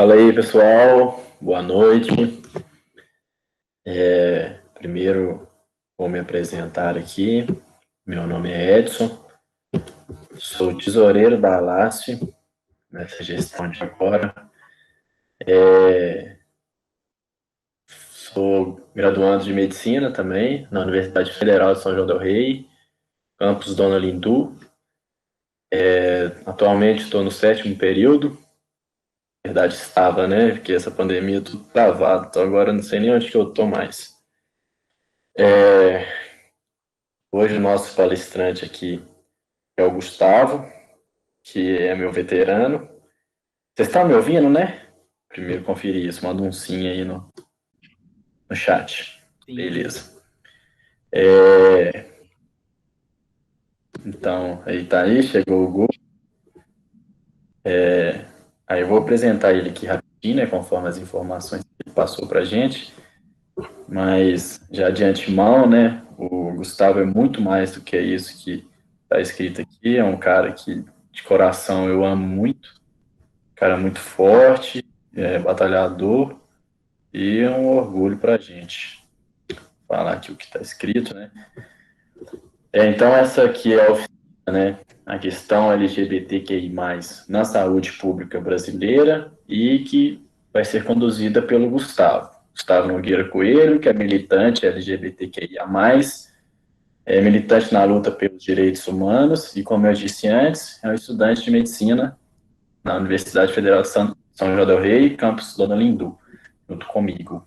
Fala aí, pessoal. Boa noite. Primeiro, vou me apresentar aqui. Meu nome é Edson, sou tesoureiro da ALASF, nessa gestão de agora. Sou graduando de Medicina também, na Universidade Federal de São João del Rei, campus Dona Lindu. Atualmente estou no 7º período. Na verdade, estava, né? Porque essa pandemia tudo travado, então agora não sei nem onde que eu estou mais. Hoje o nosso palestrante aqui é o Gustavo, que é meu veterano. Vocês estão me ouvindo, né? Primeiro conferir isso, manda um sim aí no chat. Sim. Beleza. Então, aí, chegou o Gu. Aí eu vou apresentar ele aqui rapidinho, né, conforme as informações que ele passou pra gente. Mas, já de antemão, né, o Gustavo é muito mais do que isso que está escrito aqui. É um cara que, de coração, eu amo muito. Cara muito forte, batalhador, e é um orgulho pra gente falar aqui o que está escrito, né? Então, essa aqui é a oficina, né? A questão LGBTQI+, na saúde pública brasileira, e que vai ser conduzida pelo Gustavo Nogueira Coelho, que é militante LGBTQIA+, é militante na luta pelos direitos humanos, e como eu disse antes, é um estudante de medicina na Universidade Federal de São João del Rei, campus Dona Lindu, junto comigo.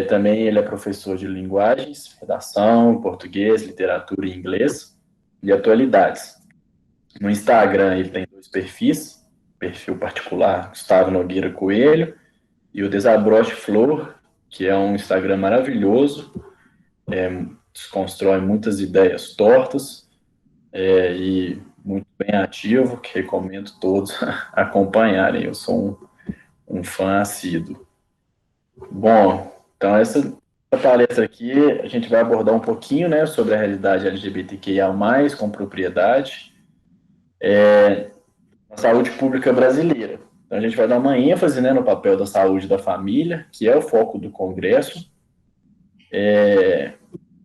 Também ele é professor de linguagens, redação, português, literatura e inglês, e atualidades. No Instagram ele tem 2 perfis, perfil particular, Gustavo Nogueira Coelho, e o Desabroche Flor, que é um Instagram maravilhoso, desconstrói muitas ideias tortas, e muito bem ativo, que recomendo todos acompanharem. Eu sou um fã assíduo. Bom, então essa palestra aqui a gente vai abordar um pouquinho, né, sobre a realidade LGBTQIA+, com propriedade, na saúde pública brasileira. Então a gente vai dar uma ênfase, né, no papel da saúde da família, que é o foco do congresso,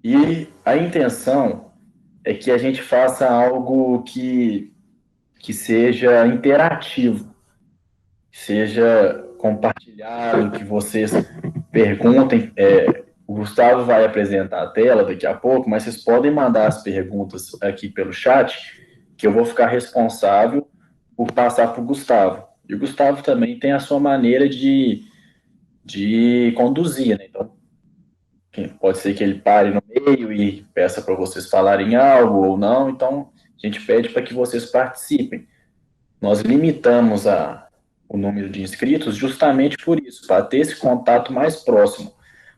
e a intenção é que a gente faça algo que seja interativo, que seja compartilhado, que vocês perguntem. O Gustavo vai apresentar a tela daqui a pouco, mas vocês podem mandar as perguntas aqui pelo chat, que eu vou ficar responsável por passar para o Gustavo. E o Gustavo também tem a sua maneira de conduzir, né? Então, pode ser que ele pare no meio e peça para vocês falarem algo ou não, então a gente pede para que vocês participem. Nós limitamos o número de inscritos justamente por isso, para ter esse contato mais próximo,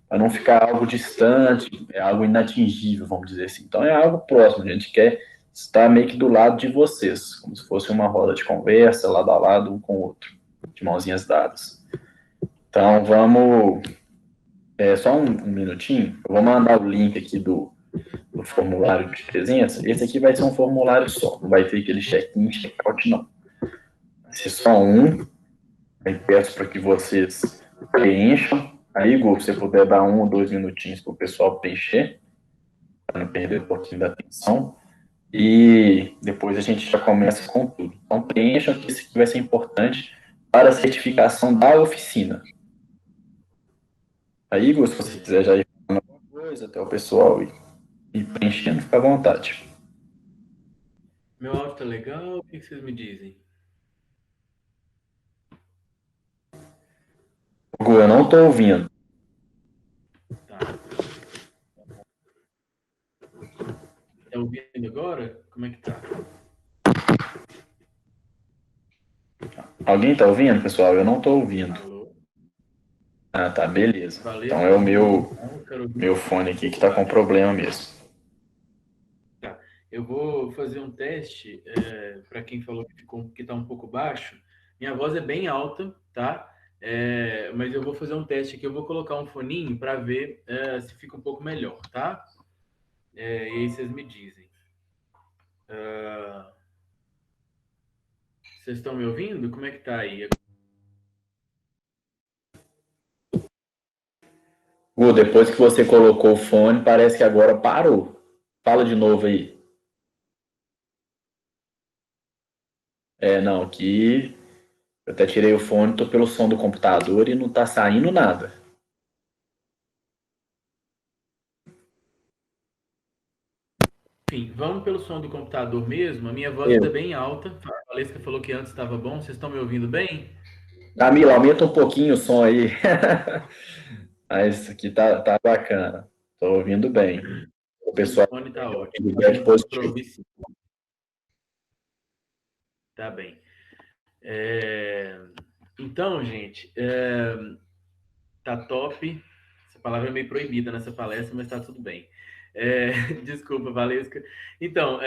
para não ficar algo distante, algo inatingível, vamos dizer assim. Então é algo próximo, a gente quer estar meio que do lado de vocês, como se fosse uma roda de conversa, lado a lado, um com o outro, de mãozinhas dadas. Então vamos, só um minutinho, eu vou mandar o link aqui do formulário de presença. Esse aqui vai ser um formulário só, não vai ter aquele check-in, check-out não. Vai ser só um. Aí peço para que vocês preencham. Aí, Igor, se você puder dar 1 ou 2 minutinhos para o pessoal preencher, para não perder um pouquinho da atenção. E depois a gente já começa com tudo. Então, preencham, que isso aqui vai ser importante para a certificação da oficina. Aí, Igor, se você quiser já ir falando alguma coisa, até o pessoal ir preenchendo, fica à vontade. Meu áudio tá legal? O que vocês me dizem? Igor, eu não estou ouvindo. Tá. Tá ouvindo agora? Como é que tá? Alguém está ouvindo, pessoal? Eu não estou ouvindo. Alô? Ah, tá, beleza. Valeu, Então é o não quero ouvir. meu fone aqui que está com problema mesmo. Tá. Eu vou fazer um teste para quem falou que tá um pouco baixo. Minha voz é bem alta, tá? Mas eu vou fazer um teste aqui. Eu vou colocar um foninho para ver se fica um pouco melhor, tá? E aí vocês me dizem. Vocês estão me ouvindo? Como é que tá aí? Gu, depois que você colocou o fone, parece que agora parou. Fala de novo aí. É, não, aqui eu até tirei o fone, tô pelo som do computador e não tá saindo nada. Enfim, vamos pelo som do computador mesmo. A minha voz está Eu. bem alta. A Valesca falou que antes estava bom. Vocês estão me ouvindo bem? Camila, aumenta um pouquinho o som aí. Mas aqui tá bacana. Tô ouvindo bem. O Meu pessoal fone está tem um ótimo. feedback Deu para positivo. ouvir sim. Tá bem. É, Então, gente, tá top. Essa palavra é meio proibida nessa palestra, mas tá tudo bem. Desculpa, Valesca. Então,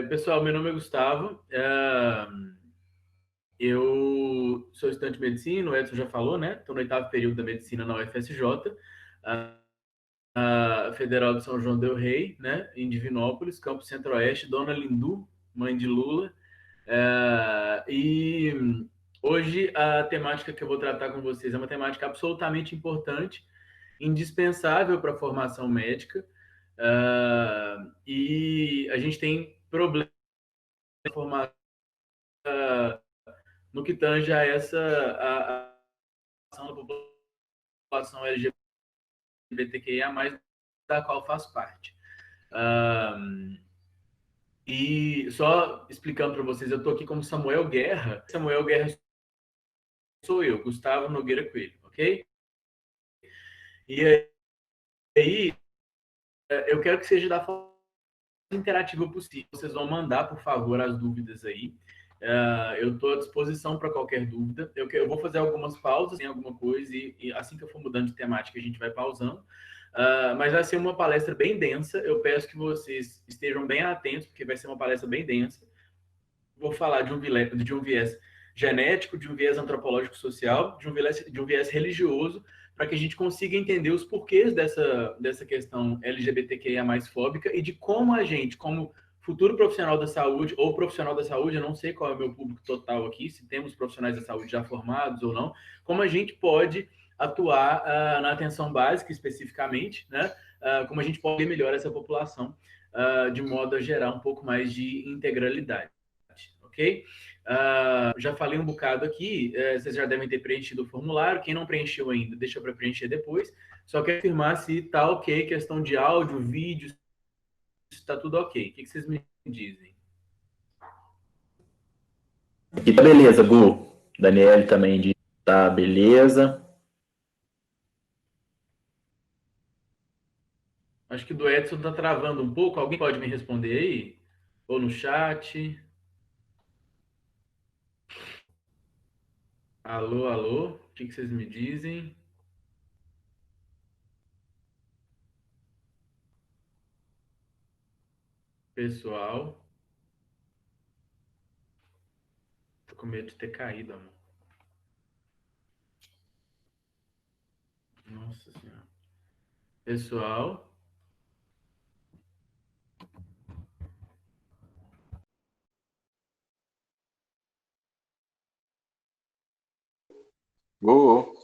pessoal, meu nome é Gustavo. Eu sou estudante de medicina, o Edson já falou, né? Estou no oitavo período da medicina na UFSJ, a Federal de São João del Rei, né? Em Divinópolis, Campo Centro-Oeste, Dona Lindu, mãe de Lula. E hoje a temática que eu vou tratar com vocês é uma temática absolutamente importante, indispensável para a formação médica. E a gente tem problemas de formação no que tange a essa a ação da população LGBTQIA+, da qual faço parte. E só explicando para vocês, eu estou aqui como Samuel Guerra. Samuel Guerra sou eu, Gustavo Nogueira Coelho, ok? E aí, eu quero que seja da forma interativa possível. Vocês vão mandar, por favor, as dúvidas aí. Eu estou à disposição para qualquer dúvida. Eu vou fazer algumas pausas em alguma coisa e assim que eu for mudando de temática, a gente vai pausando. Mas vai ser uma palestra bem densa. Eu peço que vocês estejam bem atentos, porque vai ser uma palestra bem densa. Vou falar de um viés genético, de um viés antropológico social, de um viés religioso, para que a gente consiga entender os porquês dessa questão LGBTQIA mais fóbica e de como a gente, como futuro profissional da saúde ou profissional da saúde, eu não sei qual é o meu público total aqui, se temos profissionais da saúde já formados ou não, como a gente pode atuar na atenção básica especificamente, né? Como a gente pode melhorar essa população de modo a gerar um pouco mais de integralidade, ok? Já falei um bocado aqui, vocês já devem ter preenchido o formulário. Quem não preencheu ainda, deixa para preencher depois. Só quero afirmar se está ok, questão de áudio, vídeo, se está tudo ok. O que vocês me dizem? E tá beleza, Gu. Daniel também diz que tá beleza. Acho que o do Edson está travando um pouco. Alguém pode me responder aí? Ou no chat? Alô, alô? O que vocês me dizem? Pessoal, tô com medo de ter caído, amor. Nossa Senhora. Pessoal, Gu.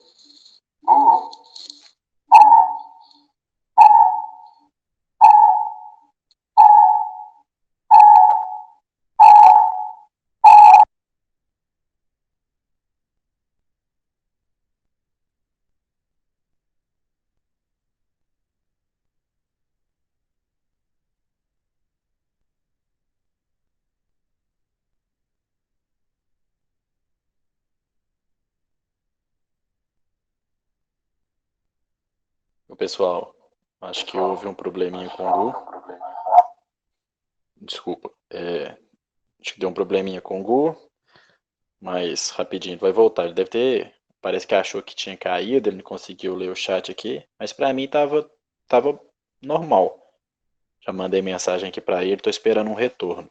O pessoal, acho que houve um probleminha com o Gu. Desculpa. Acho que deu um probleminha com o Gu, mas rapidinho vai voltar. Ele deve ter. Parece que achou que tinha caído, ele não conseguiu ler o chat aqui, mas pra mim tava normal. Já mandei mensagem aqui pra ele, tô esperando um retorno.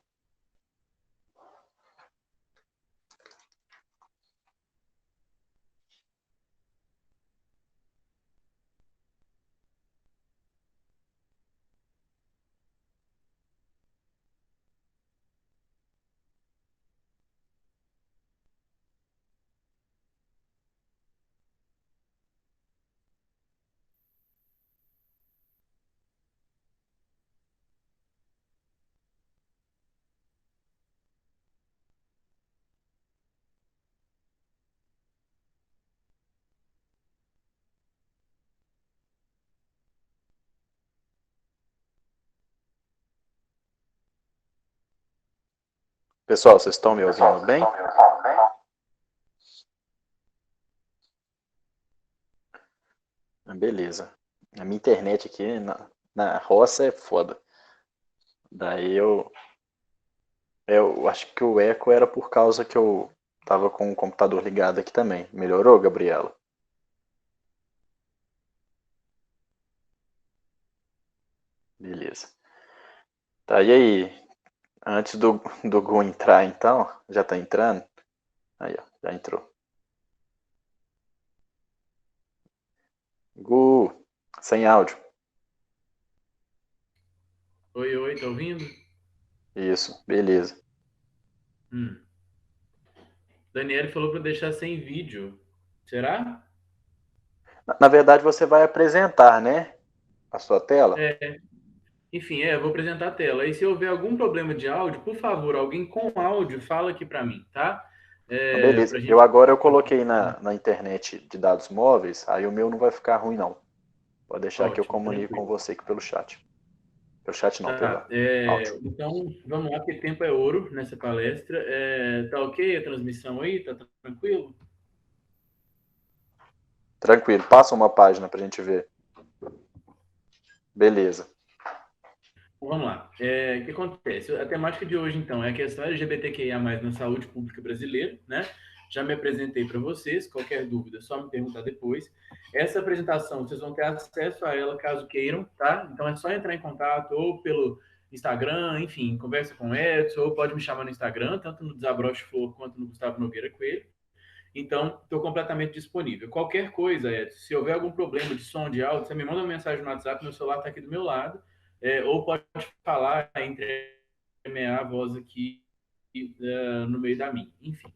Pessoal, vocês estão me ouvindo bem? Beleza. A minha internet aqui na roça é foda. Daí eu acho que o eco era por causa que eu tava com o computador ligado aqui também. Melhorou, Gabriela? Beleza. Tá, e aí? Antes do Gu entrar, então, já tá entrando? Aí, ó, já entrou. Gu, sem áudio. Oi, oi, tá ouvindo? Isso, beleza. Daniele falou para deixar sem vídeo. Será? Na verdade, você vai apresentar, né? A sua tela? É, enfim, eu vou apresentar a tela. E se houver algum problema de áudio, por favor, alguém com áudio fala aqui para mim, tá? Beleza. Pra gente. Eu coloquei na internet de dados móveis, aí o meu não vai ficar ruim, não. Pode deixar que eu Ótimo, comunico com tranquilo. você aqui pelo chat. Pelo chat não, pelo Tá, áudio. então vamos lá, porque tempo é ouro nessa palestra. Tá ok a transmissão aí? Tá tranquilo? Tranquilo, passa uma página pra gente ver. Beleza. Vamos lá. O que acontece? A temática de hoje, então, é a questão LGBTQIA+, na saúde pública brasileira, né? Já me apresentei para vocês, qualquer dúvida, é só me perguntar depois. Essa apresentação, vocês vão ter acesso a ela caso queiram, tá? Então é só entrar em contato ou pelo Instagram, enfim, conversa com o Edson, ou pode me chamar no Instagram, tanto no Desabroche Flor quanto no Gustavo Nogueira Coelho. Então, estou completamente disponível. Qualquer coisa, Edson, se houver algum problema de som, de áudio, você me manda uma mensagem no WhatsApp, meu celular está aqui do meu lado, ou pode falar, entremear a voz aqui no meio da minha. Enfim.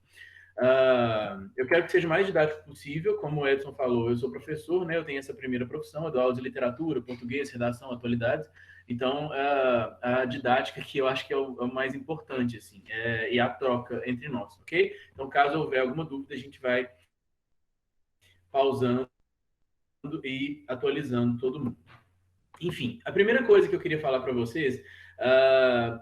Eu quero que seja o mais didático possível, como o Edson falou, eu sou professor, né? Eu tenho essa primeira profissão, eu dou aula de literatura, português, redação, atualidades. Então, a didática que eu acho que é o mais importante, assim, e a troca entre nós, ok? Então, caso houver alguma dúvida, a gente vai pausando e atualizando todo mundo. Enfim, a primeira coisa que eu queria falar para vocês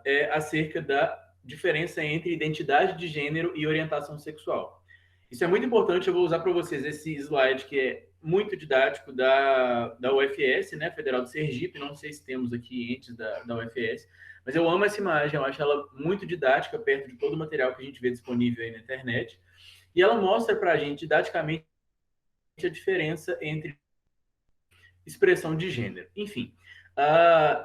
é acerca da diferença entre identidade de gênero e orientação sexual. Isso é muito importante, eu vou usar para vocês esse slide que é muito didático da UFS, né, Federal do Sergipe, não sei se temos aqui antes da UFS, mas eu amo essa imagem, eu acho ela muito didática, perto de todo o material que a gente vê disponível aí na internet, e ela mostra para a gente, didaticamente, a diferença entre expressão de gênero. Enfim,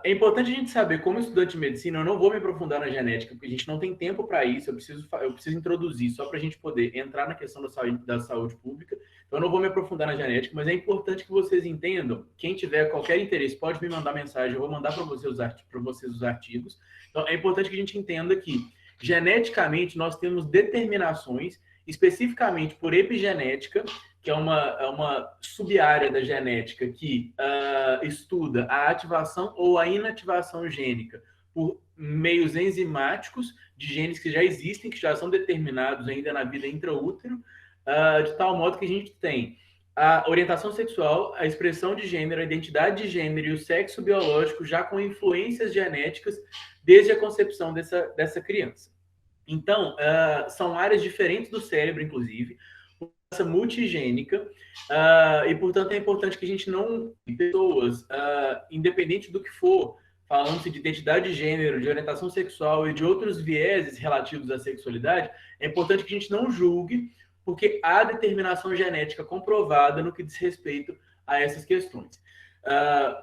é importante a gente saber, como estudante de medicina, eu não vou me aprofundar na genética, porque a gente não tem tempo para isso, eu preciso introduzir só para a gente poder entrar na questão da saúde pública, então eu não vou me aprofundar na genética, mas é importante que vocês entendam, quem tiver qualquer interesse pode me mandar mensagem, eu vou mandar para vocês os artigos, então é importante que a gente entenda que, geneticamente, nós temos determinações, especificamente por epigenética, que é uma sub-área da genética que estuda a ativação ou a inativação gênica por meios enzimáticos de genes que já existem, que já são determinados ainda na vida intraútero, de tal modo que a gente tem a orientação sexual, a expressão de gênero, a identidade de gênero e o sexo biológico já com influências genéticas desde a concepção dessa criança. Então, são áreas diferentes do cérebro, inclusive, multigênica, e portanto é importante que a gente não pessoas, independente do que for, falando-se de identidade de gênero, de orientação sexual e de outros vieses relativos à sexualidade, é importante que a gente não julgue, porque há determinação genética comprovada no que diz respeito a essas questões.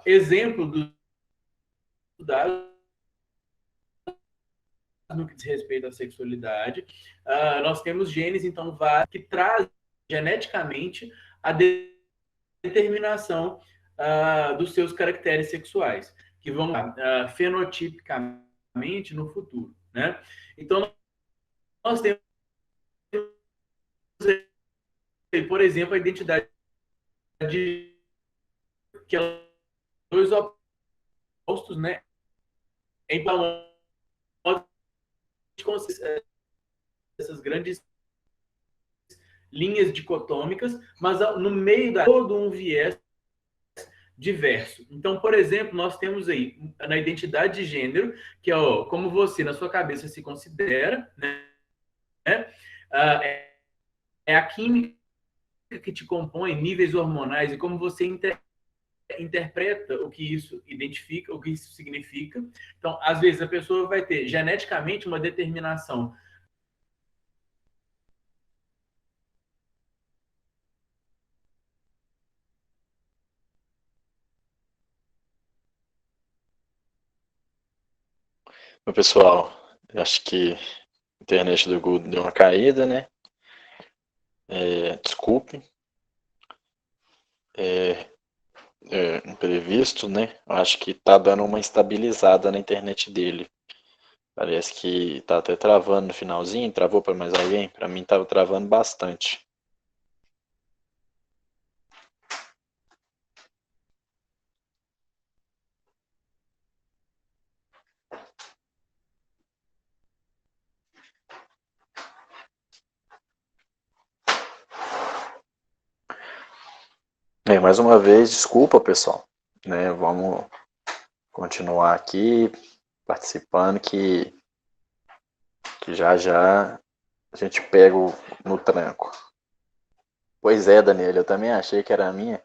Exemplo do dado no que diz respeito à sexualidade, nós temos genes, então, que trazem geneticamente a determinação dos seus caracteres sexuais, que vão fenotipicamente no futuro, né? Então, nós temos, por exemplo, a identidade de que é dois opostos, né? Em essas grandes linhas dicotômicas, mas no meio da todo um viés diverso. Então, por exemplo, nós temos aí na identidade de gênero, que é ó, como você na sua cabeça se considera, né? É a química que te compõe, níveis hormonais e como você interpreta o que isso identifica, o que isso significa. Então, às vezes, a pessoa vai ter geneticamente uma determinação. Meu pessoal, acho que a internet do Google deu uma caída, né? Desculpe, é, imprevisto, né? Acho que tá dando uma estabilizada na internet dele. Parece que tá até travando no finalzinho. Travou para mais alguém? Para mim tava travando bastante. Mais uma vez, desculpa, pessoal. Né? Vamos continuar aqui participando que já já a gente pega no tranco. Pois é, Daniel, eu também achei que era a minha.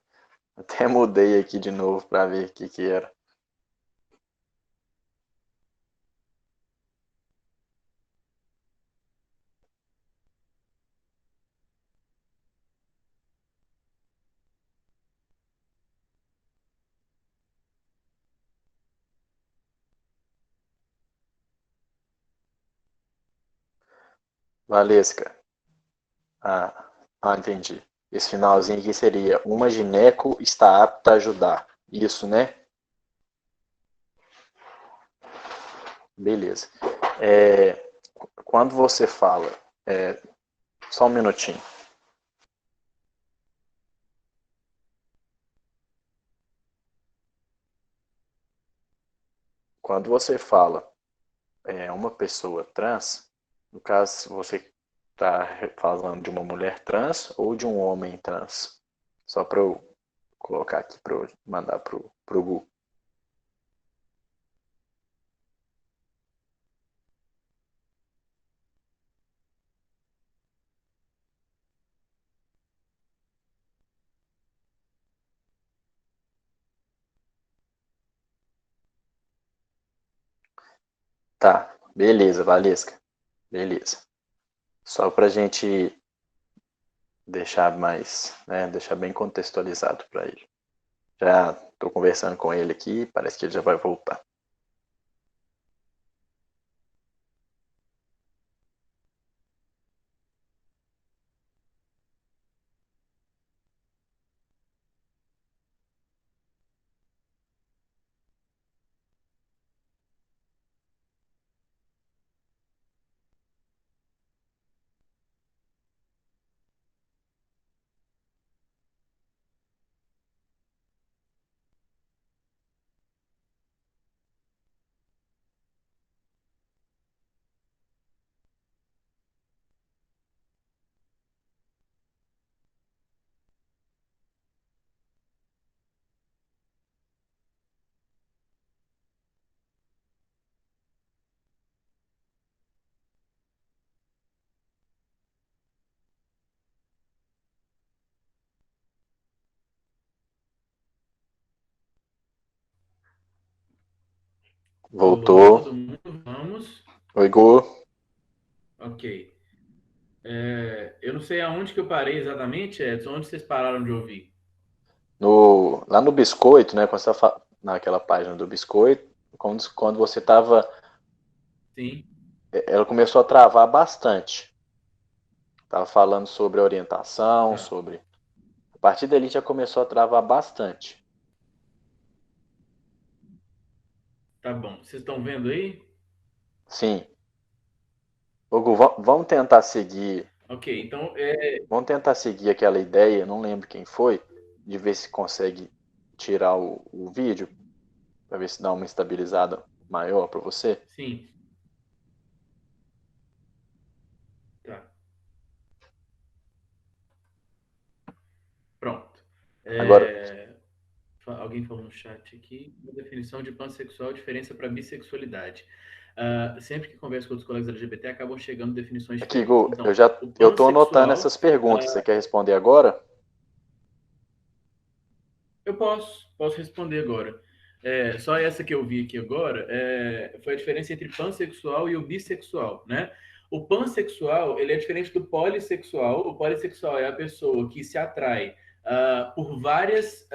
Até mudei aqui de novo para ver o que era. Valesca. Entendi. Esse finalzinho aqui seria: uma gineco está apta a ajudar. Isso, né? Beleza. É, quando você fala, só um minutinho. Quando você fala uma pessoa trans, no caso, você está falando de uma mulher trans ou de um homem trans? Só para eu colocar aqui para eu mandar para o Google. Tá, beleza, Valesca. Beleza. Só para a gente deixar mais, né, deixar bem contextualizado para ele. Já estou conversando com ele aqui, parece que ele já vai voltar. Alô, Voltou. todo mundo, vamos. Oi, Gu. Ok. Eu não sei aonde que eu parei exatamente, Edson, onde vocês pararam de ouvir? Lá no biscoito, né? Quando você tá naquela página do biscoito, quando você estava. Sim, Ela começou a travar bastante. Tava falando sobre orientação, tá. sobre. A partir dali já começou a travar bastante. Tá bom. Vocês estão vendo aí? Sim. Ô, Gu, vamos tentar seguir. Ok, então Vamos tentar seguir aquela ideia, não lembro quem foi, de ver se consegue tirar o vídeo, para ver se dá uma estabilizada maior para você. sim, tá. Pronto. Agora, É, Alguém falou no chat aqui, a definição de pansexual, diferença para bissexualidade. Sempre que converso com outros colegas LGBT, acabam chegando definições Aqui, diferentes. Gu, Então, eu estou anotando essas perguntas. Você quer responder agora? Eu posso responder agora. Só essa que eu vi aqui agora foi a diferença entre pansexual e o bissexual, né? O pansexual, ele é diferente do polissexual. O polissexual é a pessoa que se atrai por vários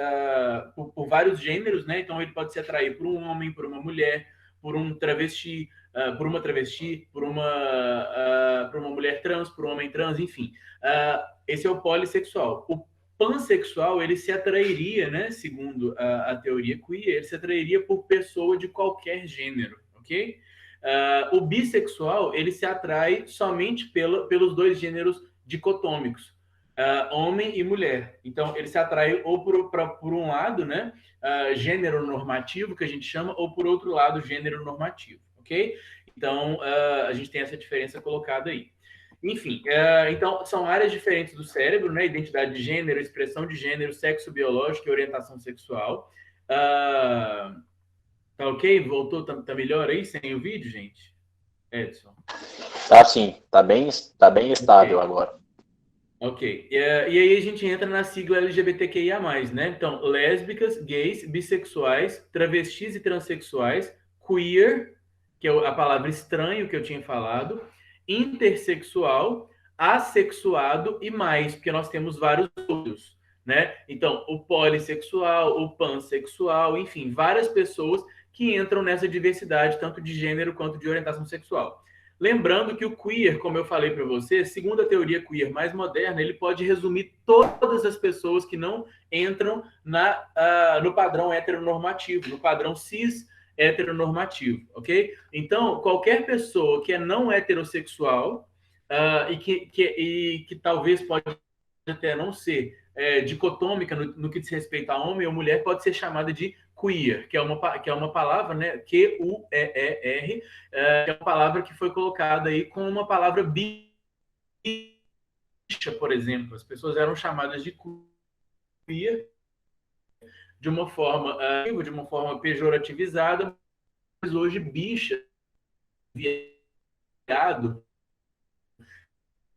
gêneros, né? Então, ele pode se atrair por um homem, por uma mulher, por um travesti, por uma travesti, por uma mulher trans, por um homem trans, enfim. Esse é o polissexual. O pansexual, ele se atrairia, né, segundo a teoria queer, ele se atrairia por pessoa de qualquer gênero, ok? O bissexual, ele se atrai somente pelos dois gêneros dicotômicos, homem e mulher. Então, ele se atrai ou por um lado, né, gênero normativo, que a gente chama, ou por outro lado, gênero normativo, ok? Então, a gente tem essa diferença colocada aí. Enfim, então são áreas diferentes do cérebro, né? Identidade de gênero, expressão de gênero, sexo biológico e orientação sexual. Tá ok? Voltou? Tá melhor aí sem o vídeo, gente? Edson? Tá sim, tá bem estável Okay. agora. Ok. E aí a gente entra na sigla LGBTQIA+, né? Então, lésbicas, gays, bissexuais, travestis e transexuais, queer, que é a palavra estranho que eu tinha falado, intersexual, assexuado e mais, porque nós temos vários outros, né? Então, o polissexual, o pansexual, enfim, várias pessoas que entram nessa diversidade, tanto de gênero quanto de orientação sexual. Lembrando que o queer, como eu falei para você, segundo a teoria queer mais moderna, ele pode resumir todas as pessoas que não entram no padrão heteronormativo, no padrão cis heteronormativo, ok? Então, qualquer pessoa que é não heterossexual e que talvez pode até não ser dicotômica no que diz respeito a homem ou mulher, pode ser chamada de queer, que é uma palavra, né? Q-U-E-E-R, que é uma palavra que foi colocada aí com uma palavra bicha, por exemplo. As pessoas eram chamadas de queer de uma forma pejorativizada, mas hoje bicha, viado,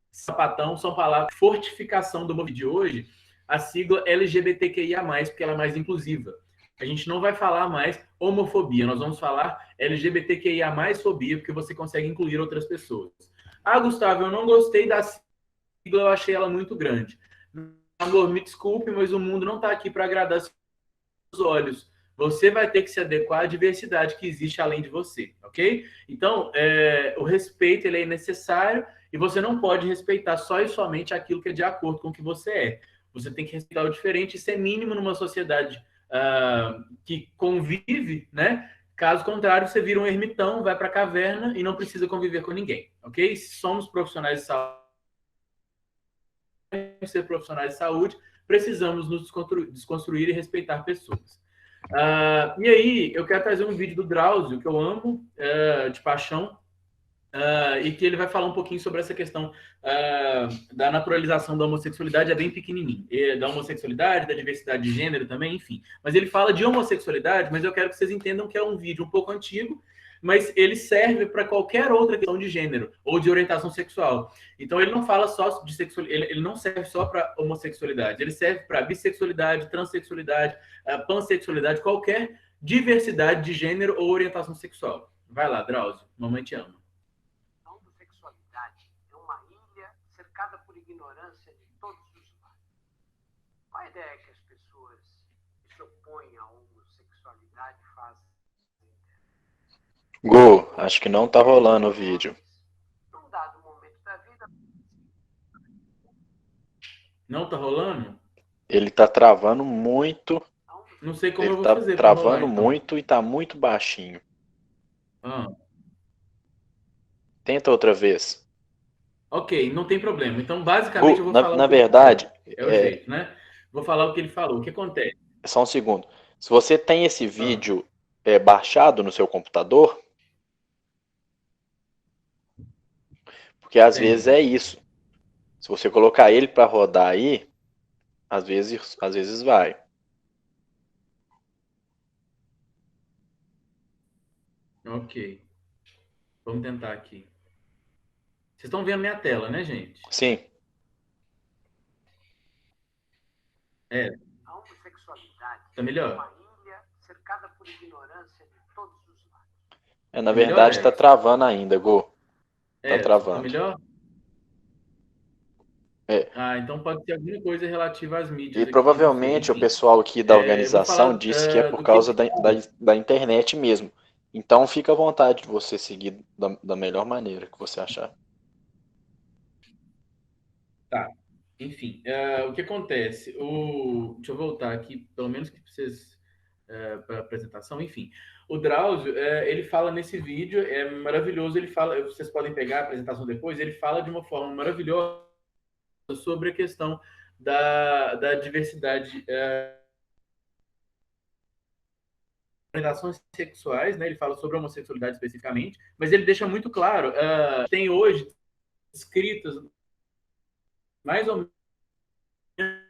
sapatão são palavras. Fortificação do movimento de hoje, a sigla LGBTQIA+, porque ela é mais inclusiva. A gente não vai falar mais homofobia, nós vamos falar LGBTQIA+, fobia, porque você consegue incluir outras pessoas. Gustavo, eu não gostei da sigla, eu achei ela muito grande. Amor, me desculpe, mas o mundo não está aqui para agradar seus olhos. Você vai ter que se adequar à diversidade que existe além de você, ok? Então, o respeito ele é necessário e você não pode respeitar só e somente aquilo que é de acordo com o que você é. Você tem que respeitar o diferente, isso é mínimo numa sociedade que convive, né? Caso contrário, você vira um ermitão, vai para a caverna e não precisa conviver com ninguém, ok? Se somos profissionais de saúde, ser profissionais de saúde, precisamos nos desconstruir e respeitar pessoas. E aí, eu quero trazer um vídeo do Drauzio, que eu amo, de paixão, e que ele vai falar um pouquinho sobre essa questão da naturalização da homossexualidade, é bem pequenininho, da homossexualidade, da diversidade de gênero também, enfim. Mas ele fala de homossexualidade, mas eu quero que vocês entendam que é um vídeo um pouco antigo, mas ele serve para qualquer outra questão de gênero ou de orientação sexual. Então ele não fala só de sexualidade, ele não serve só para homossexualidade, ele serve para bissexualidade, transexualidade, pansexualidade, qualquer diversidade de gênero ou orientação sexual. Vai lá, Drauzio, mamãe te ama. Cercada por ignorância de todos os lados. Qual a ideia que as pessoas que se opõem à homossexualidade fazem? Gu, acho que não tá rolando o vídeo. Num dado momento da vida. Não tá rolando? Ele tá travando muito. Não sei como ele eu vou tá fazer. Travando rolar, então. muito e tá muito baixinho. Tenta outra vez. Ok, não tem problema. Então, basicamente, eu vou falar. Na verdade. É o jeito, né? Vou falar o que ele falou. O que acontece? Só um segundo. Se você tem esse vídeo baixado no seu computador, porque às vezes é isso. Se você colocar ele para rodar aí, às vezes vai. Ok. Vamos tentar aqui. Vocês estão vendo minha tela, né, gente? Sim. A homossexualidade Tá melhor? é uma ilha cercada por ignorância de todos os lados. Na Tá melhor, verdade, tá Edson? travando ainda, Gu. Tá Tá travando. melhor? É. Então pode ser alguma coisa relativa às mídias E aqui, provavelmente não o sei, enfim. pessoal aqui da Eu vou organização falar disse que é por do causa que... da internet mesmo. Então fica à vontade de você seguir da melhor maneira que você achar. Tá. Enfim, o que acontece? Deixa eu voltar aqui, pelo menos que vocês para a apresentação. Enfim, o Drauzio, ele fala nesse vídeo, é maravilhoso. Ele fala, vocês podem pegar a apresentação depois. Ele fala de uma forma maravilhosa sobre a questão da diversidade, orientações sexuais, né? Ele fala sobre a homossexualidade especificamente, mas ele deixa muito claro, tem hoje escritas mais ou menos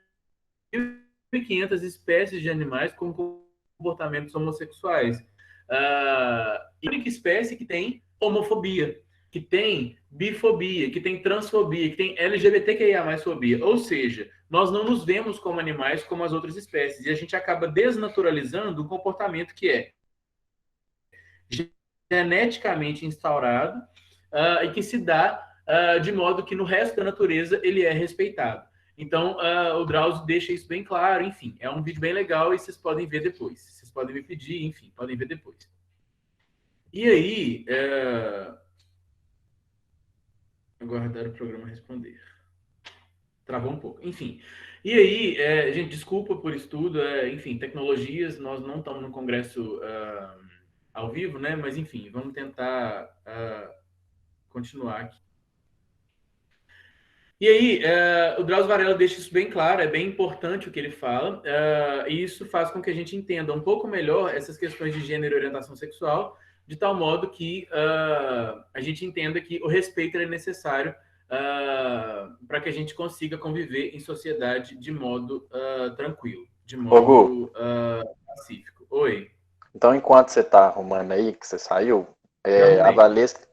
1.500 espécies de animais com comportamentos homossexuais. A única espécie que tem homofobia, que tem bifobia, que tem transfobia, que tem LGBTQIA+fobia. Ou seja, nós não nos vemos como animais como as outras espécies. E a gente acaba desnaturalizando um comportamento que é geneticamente instaurado e que se dá de modo que no resto da natureza ele é respeitado. Então, o Drauzio deixa isso bem claro. Enfim, é um vídeo bem legal e vocês podem ver depois. Vocês podem me pedir, enfim, podem ver depois. E aí, aguardar o programa responder. Travou um pouco. Enfim. E aí, gente, desculpa por isso tudo. Enfim, tecnologias, nós não estamos no congresso ao vivo, né? Mas, enfim, vamos tentar continuar aqui. E aí, o Drauzio Varela deixa isso bem claro, é bem importante o que ele fala, e isso faz com que a gente entenda um pouco melhor essas questões de gênero e orientação sexual, de tal modo que a gente entenda que o respeito é necessário para que a gente consiga conviver em sociedade de modo tranquilo, de modo pacífico. Oi. Então, enquanto você está arrumando aí, que você saiu,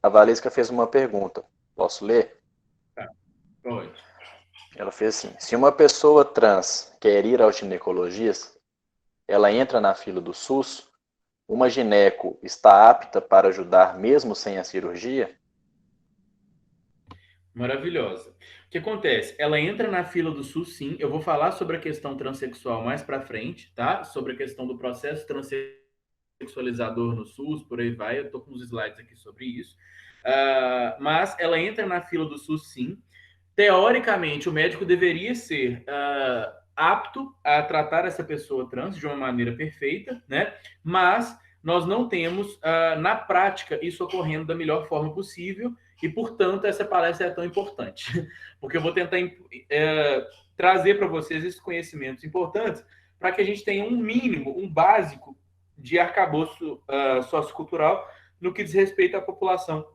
a Valesca fez uma pergunta. Posso ler? Tá, pode. Ela fez assim: se uma pessoa trans quer ir ao ginecologista, ela entra na fila do SUS? Uma gineco está apta para ajudar mesmo sem a cirurgia? Maravilhosa. O que acontece? Ela entra na fila do SUS, sim. Eu vou falar sobre a questão transexual mais para frente, tá? Sobre a questão do processo transexualizador no SUS, por aí vai. Eu estou com uns slides aqui sobre isso. Mas ela entra na fila do SUS, sim. Teoricamente, o médico deveria ser apto a tratar essa pessoa trans de uma maneira perfeita, né? Mas nós não temos, na prática, isso ocorrendo da melhor forma possível e, portanto, essa palestra é tão importante, porque eu vou tentar trazer para vocês esses conhecimentos importantes para que a gente tenha um mínimo, um básico de arcabouço sociocultural no que diz respeito à população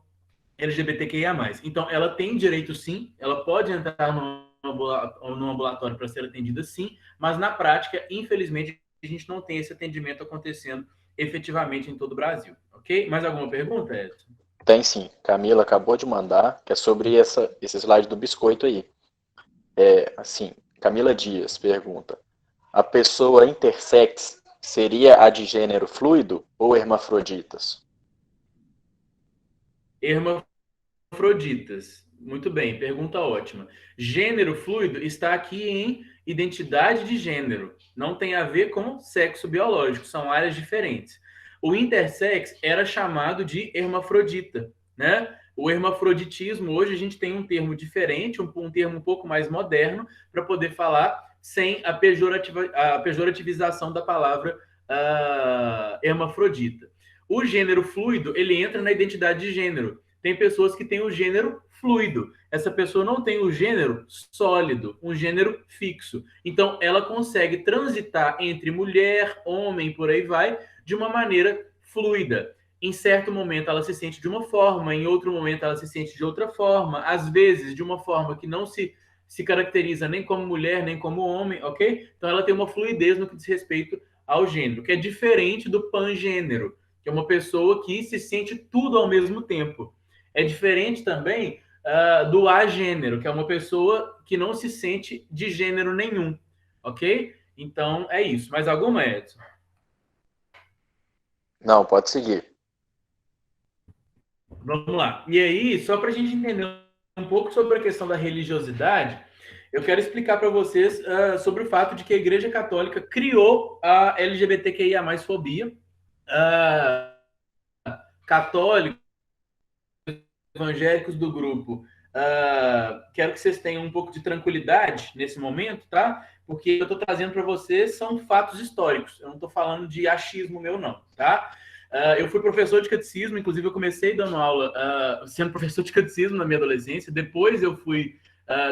LGBTQIA+. Então, ela tem direito, sim, ela pode entrar no ambulatório para ser atendida, sim, mas na prática, infelizmente, a gente não tem esse atendimento acontecendo efetivamente em todo o Brasil, ok? Mais alguma pergunta, Edson? Tem sim. Camila acabou de mandar, que é sobre esse slide do biscoito aí. Assim, Camila Dias pergunta: a pessoa intersex seria a de gênero fluido ou hermafroditas? Hermafroditas. Muito bem, pergunta ótima. Gênero fluido está aqui em identidade de gênero. Não tem a ver com sexo biológico, são áreas diferentes. O intersex era chamado de hermafrodita, né? O hermafroditismo, hoje a gente tem um termo diferente, um termo um pouco mais moderno, para poder falar sem a pejorativização da palavra hermafrodita. O gênero fluido, ele entra na identidade de gênero. Tem pessoas que têm o gênero fluido. Essa pessoa não tem o gênero sólido, um gênero fixo. Então, ela consegue transitar entre mulher, homem, por aí vai, de uma maneira fluida. Em certo momento, ela se sente de uma forma, em outro momento, ela se sente de outra forma, às vezes, de uma forma que não se caracteriza nem como mulher, nem como homem, ok? Então, ela tem uma fluidez no que diz respeito ao gênero, que é diferente do pangênero, que é uma pessoa que se sente tudo ao mesmo tempo. É diferente também do agênero, que é uma pessoa que não se sente de gênero nenhum, ok? Então, é isso. Mais alguma, Edson? Não, pode seguir. Vamos lá. E aí, só para a gente entender um pouco sobre a questão da religiosidade, eu quero explicar para vocês sobre o fato de que a Igreja Católica criou a LGBTQIA+ fobia. Católicos, evangélicos do grupo, quero que vocês tenham um pouco de tranquilidade nesse momento, tá? Porque eu estou trazendo para vocês são fatos históricos. Eu não estou falando de achismo meu, não, tá? Eu fui professor de catecismo, inclusive eu comecei dando aula, sendo professor de catecismo na minha adolescência. Depois eu fui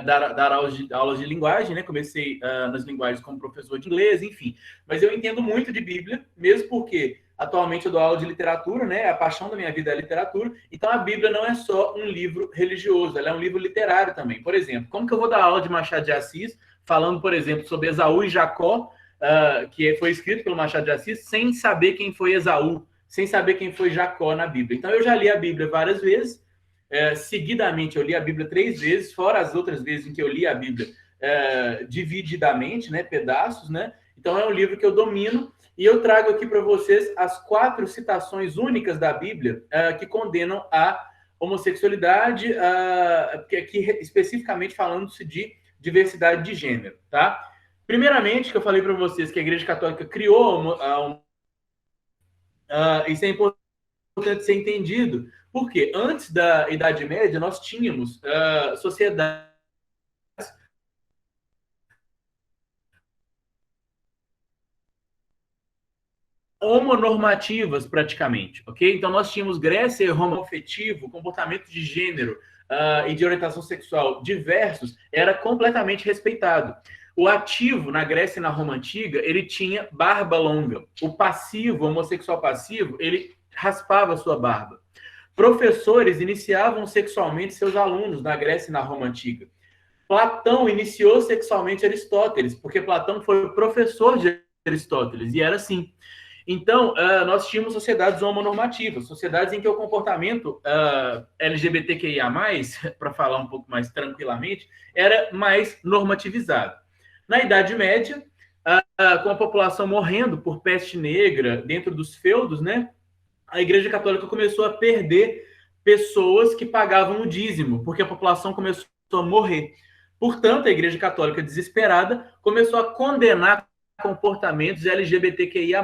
dar aulas de linguagem, né? Comecei nas linguagens como professor de inglês, enfim. Mas eu entendo muito de Bíblia, mesmo porque atualmente eu dou aula de literatura, né? A paixão da minha vida é a literatura. Então a Bíblia não é só um livro religioso, ela é um livro literário também. Por exemplo, como que eu vou dar aula de Machado de Assis, falando, por exemplo, sobre Esaú e Jacó, que foi escrito pelo Machado de Assis, sem saber quem foi Esaú, sem saber quem foi Jacó na Bíblia. Então eu já li a Bíblia várias vezes, seguidamente eu li a Bíblia 3 vezes, fora as outras vezes em que eu li a Bíblia divididamente, né? Pedaços, né? Então é um livro que eu domino. E eu trago aqui para vocês as 4 citações únicas da Bíblia que condenam a homossexualidade, aqui especificamente falando-se de diversidade de gênero, tá? Primeiramente, que eu falei para vocês que a Igreja Católica criou isso é importante ser entendido, porque antes da Idade Média nós tínhamos sociedades homonormativas, praticamente, ok? Então, nós tínhamos Grécia e Roma afetivo, comportamento de gênero e de orientação sexual diversos, era completamente respeitado. O ativo, na Grécia e na Roma Antiga, ele tinha barba longa. O passivo, o homossexual passivo, ele raspava a sua barba. Professores iniciavam sexualmente seus alunos na Grécia e na Roma Antiga. Platão iniciou sexualmente Aristóteles, porque Platão foi o professor de Aristóteles, e era assim. Então, nós tínhamos sociedades homonormativas, sociedades em que o comportamento LGBTQIA+, para falar um pouco mais tranquilamente, era mais normativizado. Na Idade Média, com a população morrendo por peste negra dentro dos feudos, né, a Igreja Católica começou a perder pessoas que pagavam o dízimo, porque a população começou a morrer. Portanto, a Igreja Católica, desesperada, começou a condenar comportamentos LGBTQIA+,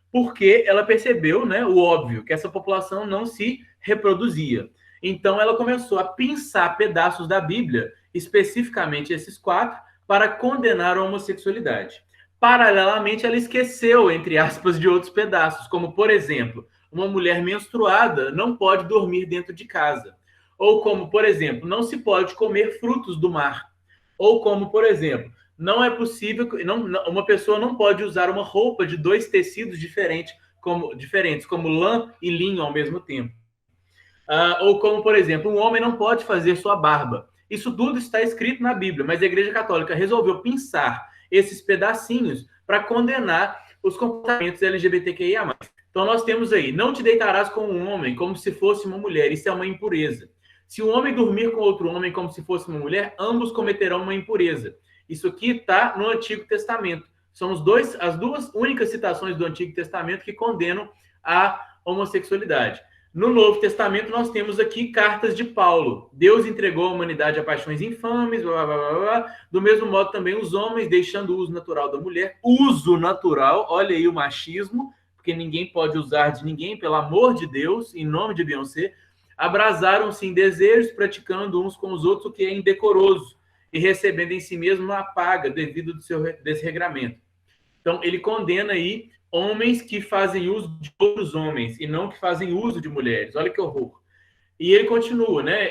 porque ela percebeu, né, o óbvio, que essa população não se reproduzia. Então, ela começou a pinçar pedaços da Bíblia, especificamente esses 4, para condenar a homossexualidade. Paralelamente, ela esqueceu, entre aspas, de outros pedaços, como, por exemplo, uma mulher menstruada não pode dormir dentro de casa. Ou como, por exemplo, não se pode comer frutos do mar. Ou como, por exemplo, não é possível, uma pessoa não pode usar uma roupa de 2 tecidos diferentes, como lã e linho ao mesmo tempo. Ou como, por exemplo, um homem não pode fazer sua barba. Isso tudo está escrito na Bíblia, mas a Igreja Católica resolveu pinçar esses pedacinhos para condenar os comportamentos LGBTQIA+. Então nós temos aí, não te deitarás com um homem como se fosse uma mulher, isso é uma impureza. Se um homem dormir com outro homem como se fosse uma mulher, ambos cometerão uma impureza. Isso aqui está no Antigo Testamento. São as 2 únicas citações do Antigo Testamento que condenam a homossexualidade. No Novo Testamento, nós temos aqui cartas de Paulo. Deus entregou a humanidade a paixões infames, blá, blá, blá, blá. Do mesmo modo, também os homens, deixando o uso natural da mulher. Uso natural, olha aí o machismo, porque ninguém pode usar de ninguém, pelo amor de Deus, em nome de Beyoncé. Abrasaram-se em desejos, praticando uns com os outros, o que é indecoroso, e recebendo em si mesmo uma paga devido do seu desregramento. Então, ele condena aí homens que fazem uso de outros homens e não que fazem uso de mulheres. Olha que horror. E ele continua, né?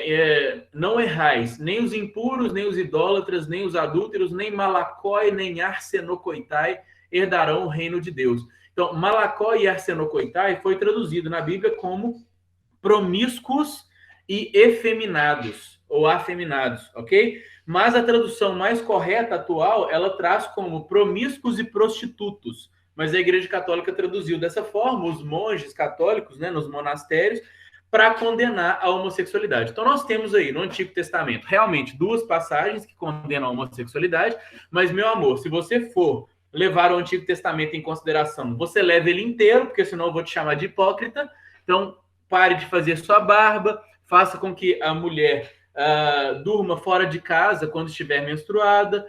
Não errais, nem os impuros, nem os idólatras, nem os adúlteros, nem malacói, nem arsenocoitai herdarão o reino de Deus. Então, malacói e arsenocoitai foi traduzido na Bíblia como promíscuos e efeminados, ou afeminados, ok? Mas a tradução mais correta atual, ela traz como promíscuos e prostitutos. mas a Igreja Católica traduziu dessa forma, os monges católicos, né, nos monastérios, para condenar a homossexualidade. Então, nós temos aí no Antigo Testamento realmente 2 passagens que condenam a homossexualidade, mas, meu amor, se você for levar o Antigo Testamento em consideração, você leva ele inteiro, porque senão eu vou te chamar de hipócrita. Então, pare de fazer sua barba, faça com que a mulher durma fora de casa quando estiver menstruada,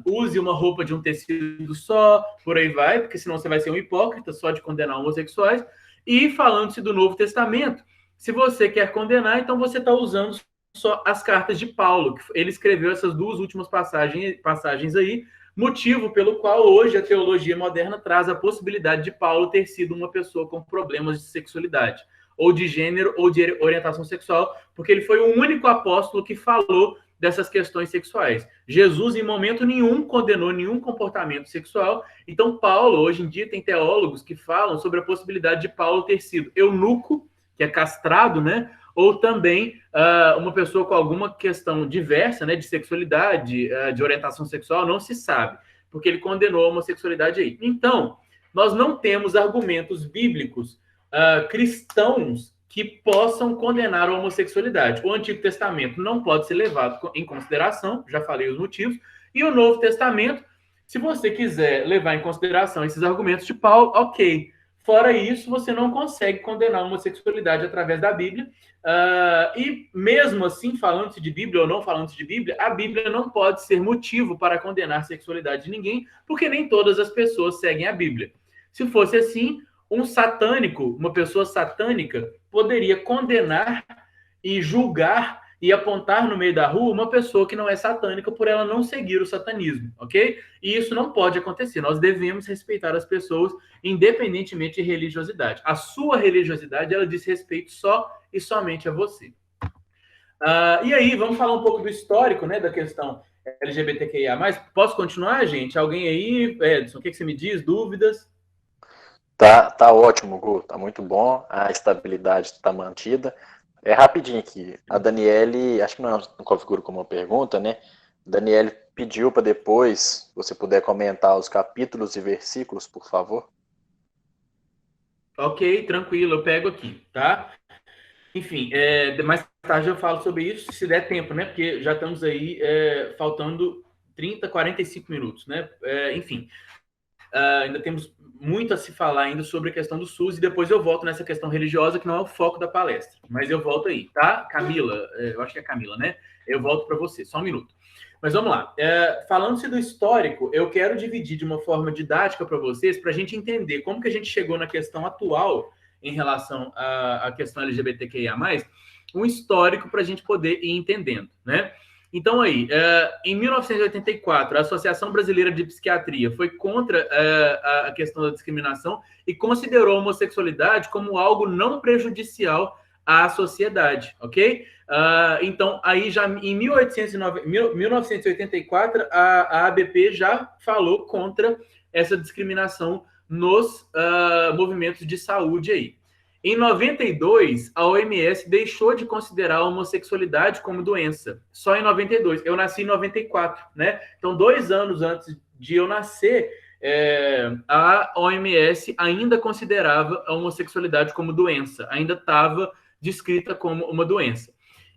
use uma roupa de um tecido só, por aí vai, porque senão você vai ser um hipócrita só de condenar homossexuais. E falando-se do Novo Testamento, se você quer condenar, então você está usando só as cartas de Paulo, que ele escreveu essas 2 últimas passagens aí, motivo pelo qual hoje a teologia moderna traz a possibilidade de Paulo ter sido uma pessoa com problemas de sexualidade, ou de gênero, ou de orientação sexual, porque ele foi o único apóstolo que falou dessas questões sexuais. Jesus, em momento nenhum, condenou nenhum comportamento sexual. Então, Paulo, hoje em dia, tem teólogos que falam sobre a possibilidade de Paulo ter sido eunuco, que é castrado, né? Ou também uma pessoa com alguma questão diversa, né, de sexualidade, de orientação sexual, não se sabe, porque ele condenou a homossexualidade aí. Então, nós não temos argumentos bíblicos cristãos que possam condenar a homossexualidade. O Antigo Testamento não pode ser levado em consideração, já falei os motivos, e o Novo Testamento, se você quiser levar em consideração esses argumentos de Paulo, ok. Fora isso, você não consegue condenar a homossexualidade através da Bíblia, e mesmo assim, falando-se de Bíblia ou não falando-se de Bíblia, a Bíblia não pode ser motivo para condenar a sexualidade de ninguém, porque nem todas as pessoas seguem a Bíblia. Se fosse assim, um satânico, uma pessoa satânica, poderia condenar e julgar e apontar no meio da rua uma pessoa que não é satânica por ela não seguir o satanismo, ok? E isso não pode acontecer. Nós devemos respeitar as pessoas independentemente de religiosidade. A sua religiosidade, ela diz respeito só e somente a você. E aí, vamos falar um pouco do histórico, né, da questão LGBTQIA+. Posso continuar, gente? Alguém aí? Edson, o que você me diz? Dúvidas? Tá ótimo, Gu, tá muito bom, a estabilidade está mantida. É rapidinho aqui, a Daniele, acho que não configura como uma pergunta, né? Daniele pediu para depois, você puder comentar os capítulos e versículos, por favor. Ok, tranquilo, eu pego aqui, tá? Enfim, mais tarde eu falo sobre isso, se der tempo, né? Porque já estamos aí faltando 30, 45 minutos, né? Enfim, ainda temos muito a se falar ainda sobre a questão do SUS e depois eu volto nessa questão religiosa que não é o foco da palestra, mas eu volto aí, tá? Camila, eu acho que é Camila, né? Eu volto para você, só um minuto. Mas vamos lá. Falando-se do histórico, eu quero dividir de uma forma didática para vocês, para a gente entender como que a gente chegou na questão atual em relação à questão LGBTQIA+, um histórico para a gente poder ir entendendo, né? Então, aí, em 1984, a Associação Brasileira de Psiquiatria foi contra a questão da discriminação e considerou a homossexualidade como algo não prejudicial à sociedade, ok? Então, aí já em 1984, a ABP já falou contra essa discriminação nos movimentos de saúde aí. Em 92, a OMS deixou de considerar a homossexualidade como doença. Só em 92. Eu nasci em 94, né? Então, 2 anos antes de eu nascer, a OMS ainda considerava a homossexualidade como doença. Ainda estava descrita como uma doença.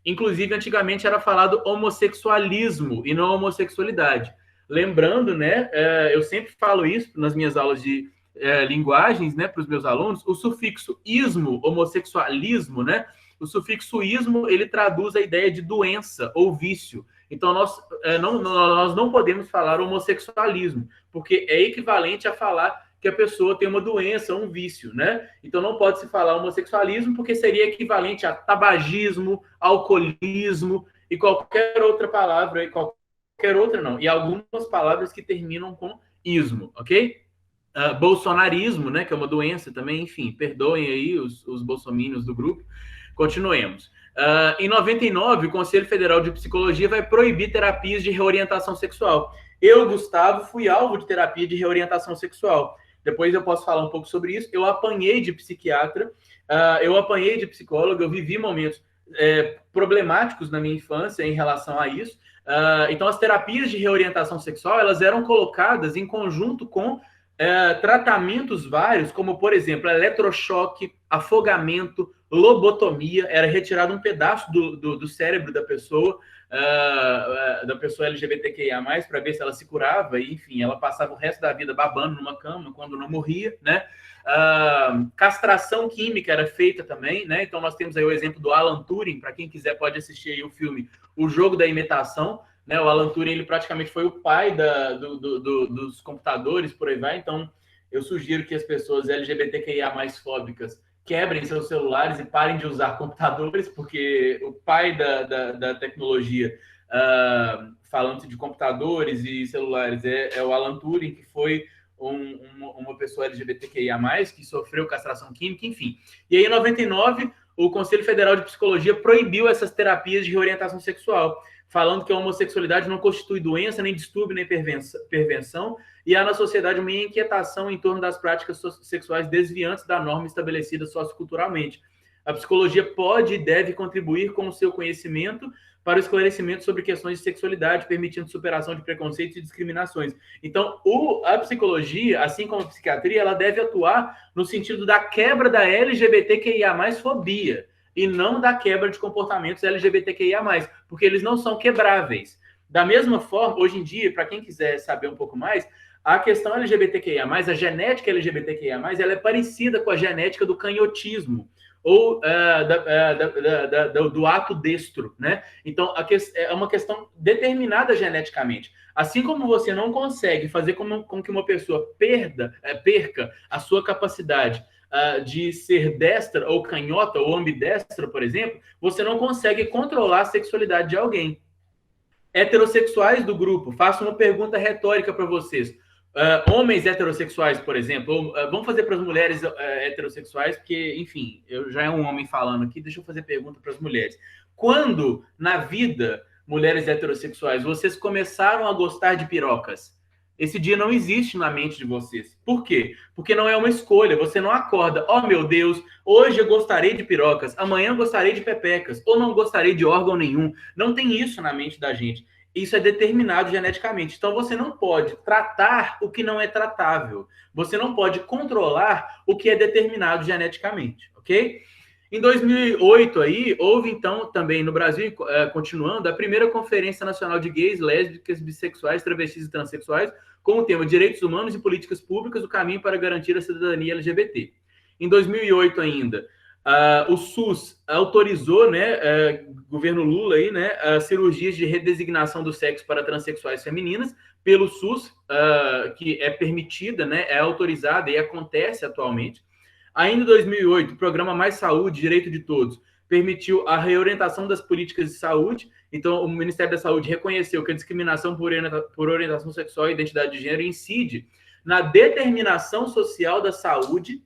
Inclusive, antigamente era falado homossexualismo e não homossexualidade. Lembrando, né? Eu sempre falo isso nas minhas aulas de linguagens, né, para os meus alunos, o sufixo ismo, homossexualismo, né, o sufixo ismo, ele traduz a ideia de doença ou vício. Então, nós não podemos falar homossexualismo, porque é equivalente a falar que a pessoa tem uma doença, um vício, né? Então, não pode se falar homossexualismo, porque seria equivalente a tabagismo, alcoolismo e qualquer outra palavra, e algumas palavras que terminam com ismo, ok? Bolsonarismo, né, que é uma doença também, enfim, perdoem aí os bolsominions do grupo. Continuemos. Em 99, o Conselho Federal de Psicologia vai proibir terapias de reorientação sexual. Eu, Gustavo, fui alvo de terapia de reorientação sexual. Depois eu posso falar um pouco sobre isso. Eu apanhei de psiquiatra, eu apanhei de psicólogo, eu vivi momentos problemáticos na minha infância em relação a isso. Então, as terapias de reorientação sexual, elas eram colocadas em conjunto com tratamentos vários, como, por exemplo, eletrochoque, afogamento, lobotomia, era retirado um pedaço do cérebro da pessoa LGBTQIA+, para ver se ela se curava, e, enfim, ela passava o resto da vida babando numa cama quando não morria, né? Castração química era feita também, né? Então nós temos aí o exemplo do Alan Turing, para quem quiser pode assistir aí o filme O Jogo da Imitação, né? O Alan Turing, ele praticamente foi o pai dos computadores, por aí vai. Então eu sugiro que as pessoas LGBTQIA+ fóbicas quebrem seus celulares e parem de usar computadores, porque o pai da tecnologia, falando de computadores e celulares, é o Alan Turing, que foi uma pessoa LGBTQIA+, que sofreu castração química, enfim. E aí, em 99, o Conselho Federal de Psicologia proibiu essas terapias de reorientação sexual, falando que a homossexualidade não constitui doença, nem distúrbio, nem pervenção, e há na sociedade uma inquietação em torno das práticas sexuais desviantes da norma estabelecida socioculturalmente. A psicologia pode e deve contribuir com o seu conhecimento para o esclarecimento sobre questões de sexualidade, permitindo superação de preconceitos e discriminações. Então, a psicologia, assim como a psiquiatria, ela deve atuar no sentido da quebra da LGBTQIA+ fobia, e não da quebra de comportamentos LGBTQIA+, porque eles não são quebráveis. Da mesma forma, hoje em dia, para quem quiser saber um pouco mais, a questão LGBTQIA+, a genética LGBTQIA+, ela é parecida com a genética do canhotismo, ou do ato destro, né? Então, é uma questão determinada geneticamente. Assim como você não consegue fazer com que uma pessoa perca a sua capacidade de ser destra ou canhota ou ambidestra, por exemplo, você não consegue controlar a sexualidade de alguém. Heterossexuais do grupo, faço uma pergunta retórica para vocês. Homens heterossexuais, por exemplo, vamos fazer para as mulheres heterossexuais, porque, enfim, eu já é um homem falando aqui, deixa eu fazer pergunta para as mulheres. Quando, na vida, mulheres heterossexuais, vocês começaram a gostar de pirocas? Esse dia não existe na mente de vocês. Por quê? Porque não é uma escolha. Você não acorda, oh meu Deus, hoje eu gostarei de pirocas, amanhã eu gostarei de pepecas, ou não gostarei de órgão nenhum. Não tem isso na mente da gente. Isso é determinado geneticamente. Então, você não pode tratar o que não é tratável. Você não pode controlar o que é determinado geneticamente, ok? Em 2008, aí, houve, então, também no Brasil, continuando, a primeira Conferência Nacional de Gays, Lésbicas, Bissexuais, Travestis e Transsexuais, com o tema Direitos Humanos e Políticas Públicas, o caminho para garantir a cidadania LGBT. Em 2008, ainda, o SUS autorizou, né, governo Lula, aí, né, cirurgias de redesignação do sexo para transexuais femininas pelo SUS, que é permitida, né, é autorizada e acontece atualmente. Ainda em 2008, o programa Mais Saúde, Direito de Todos, permitiu a reorientação das políticas de saúde. Então, o Ministério da Saúde reconheceu que a discriminação por orientação sexual e identidade de gênero incide na determinação social da saúde,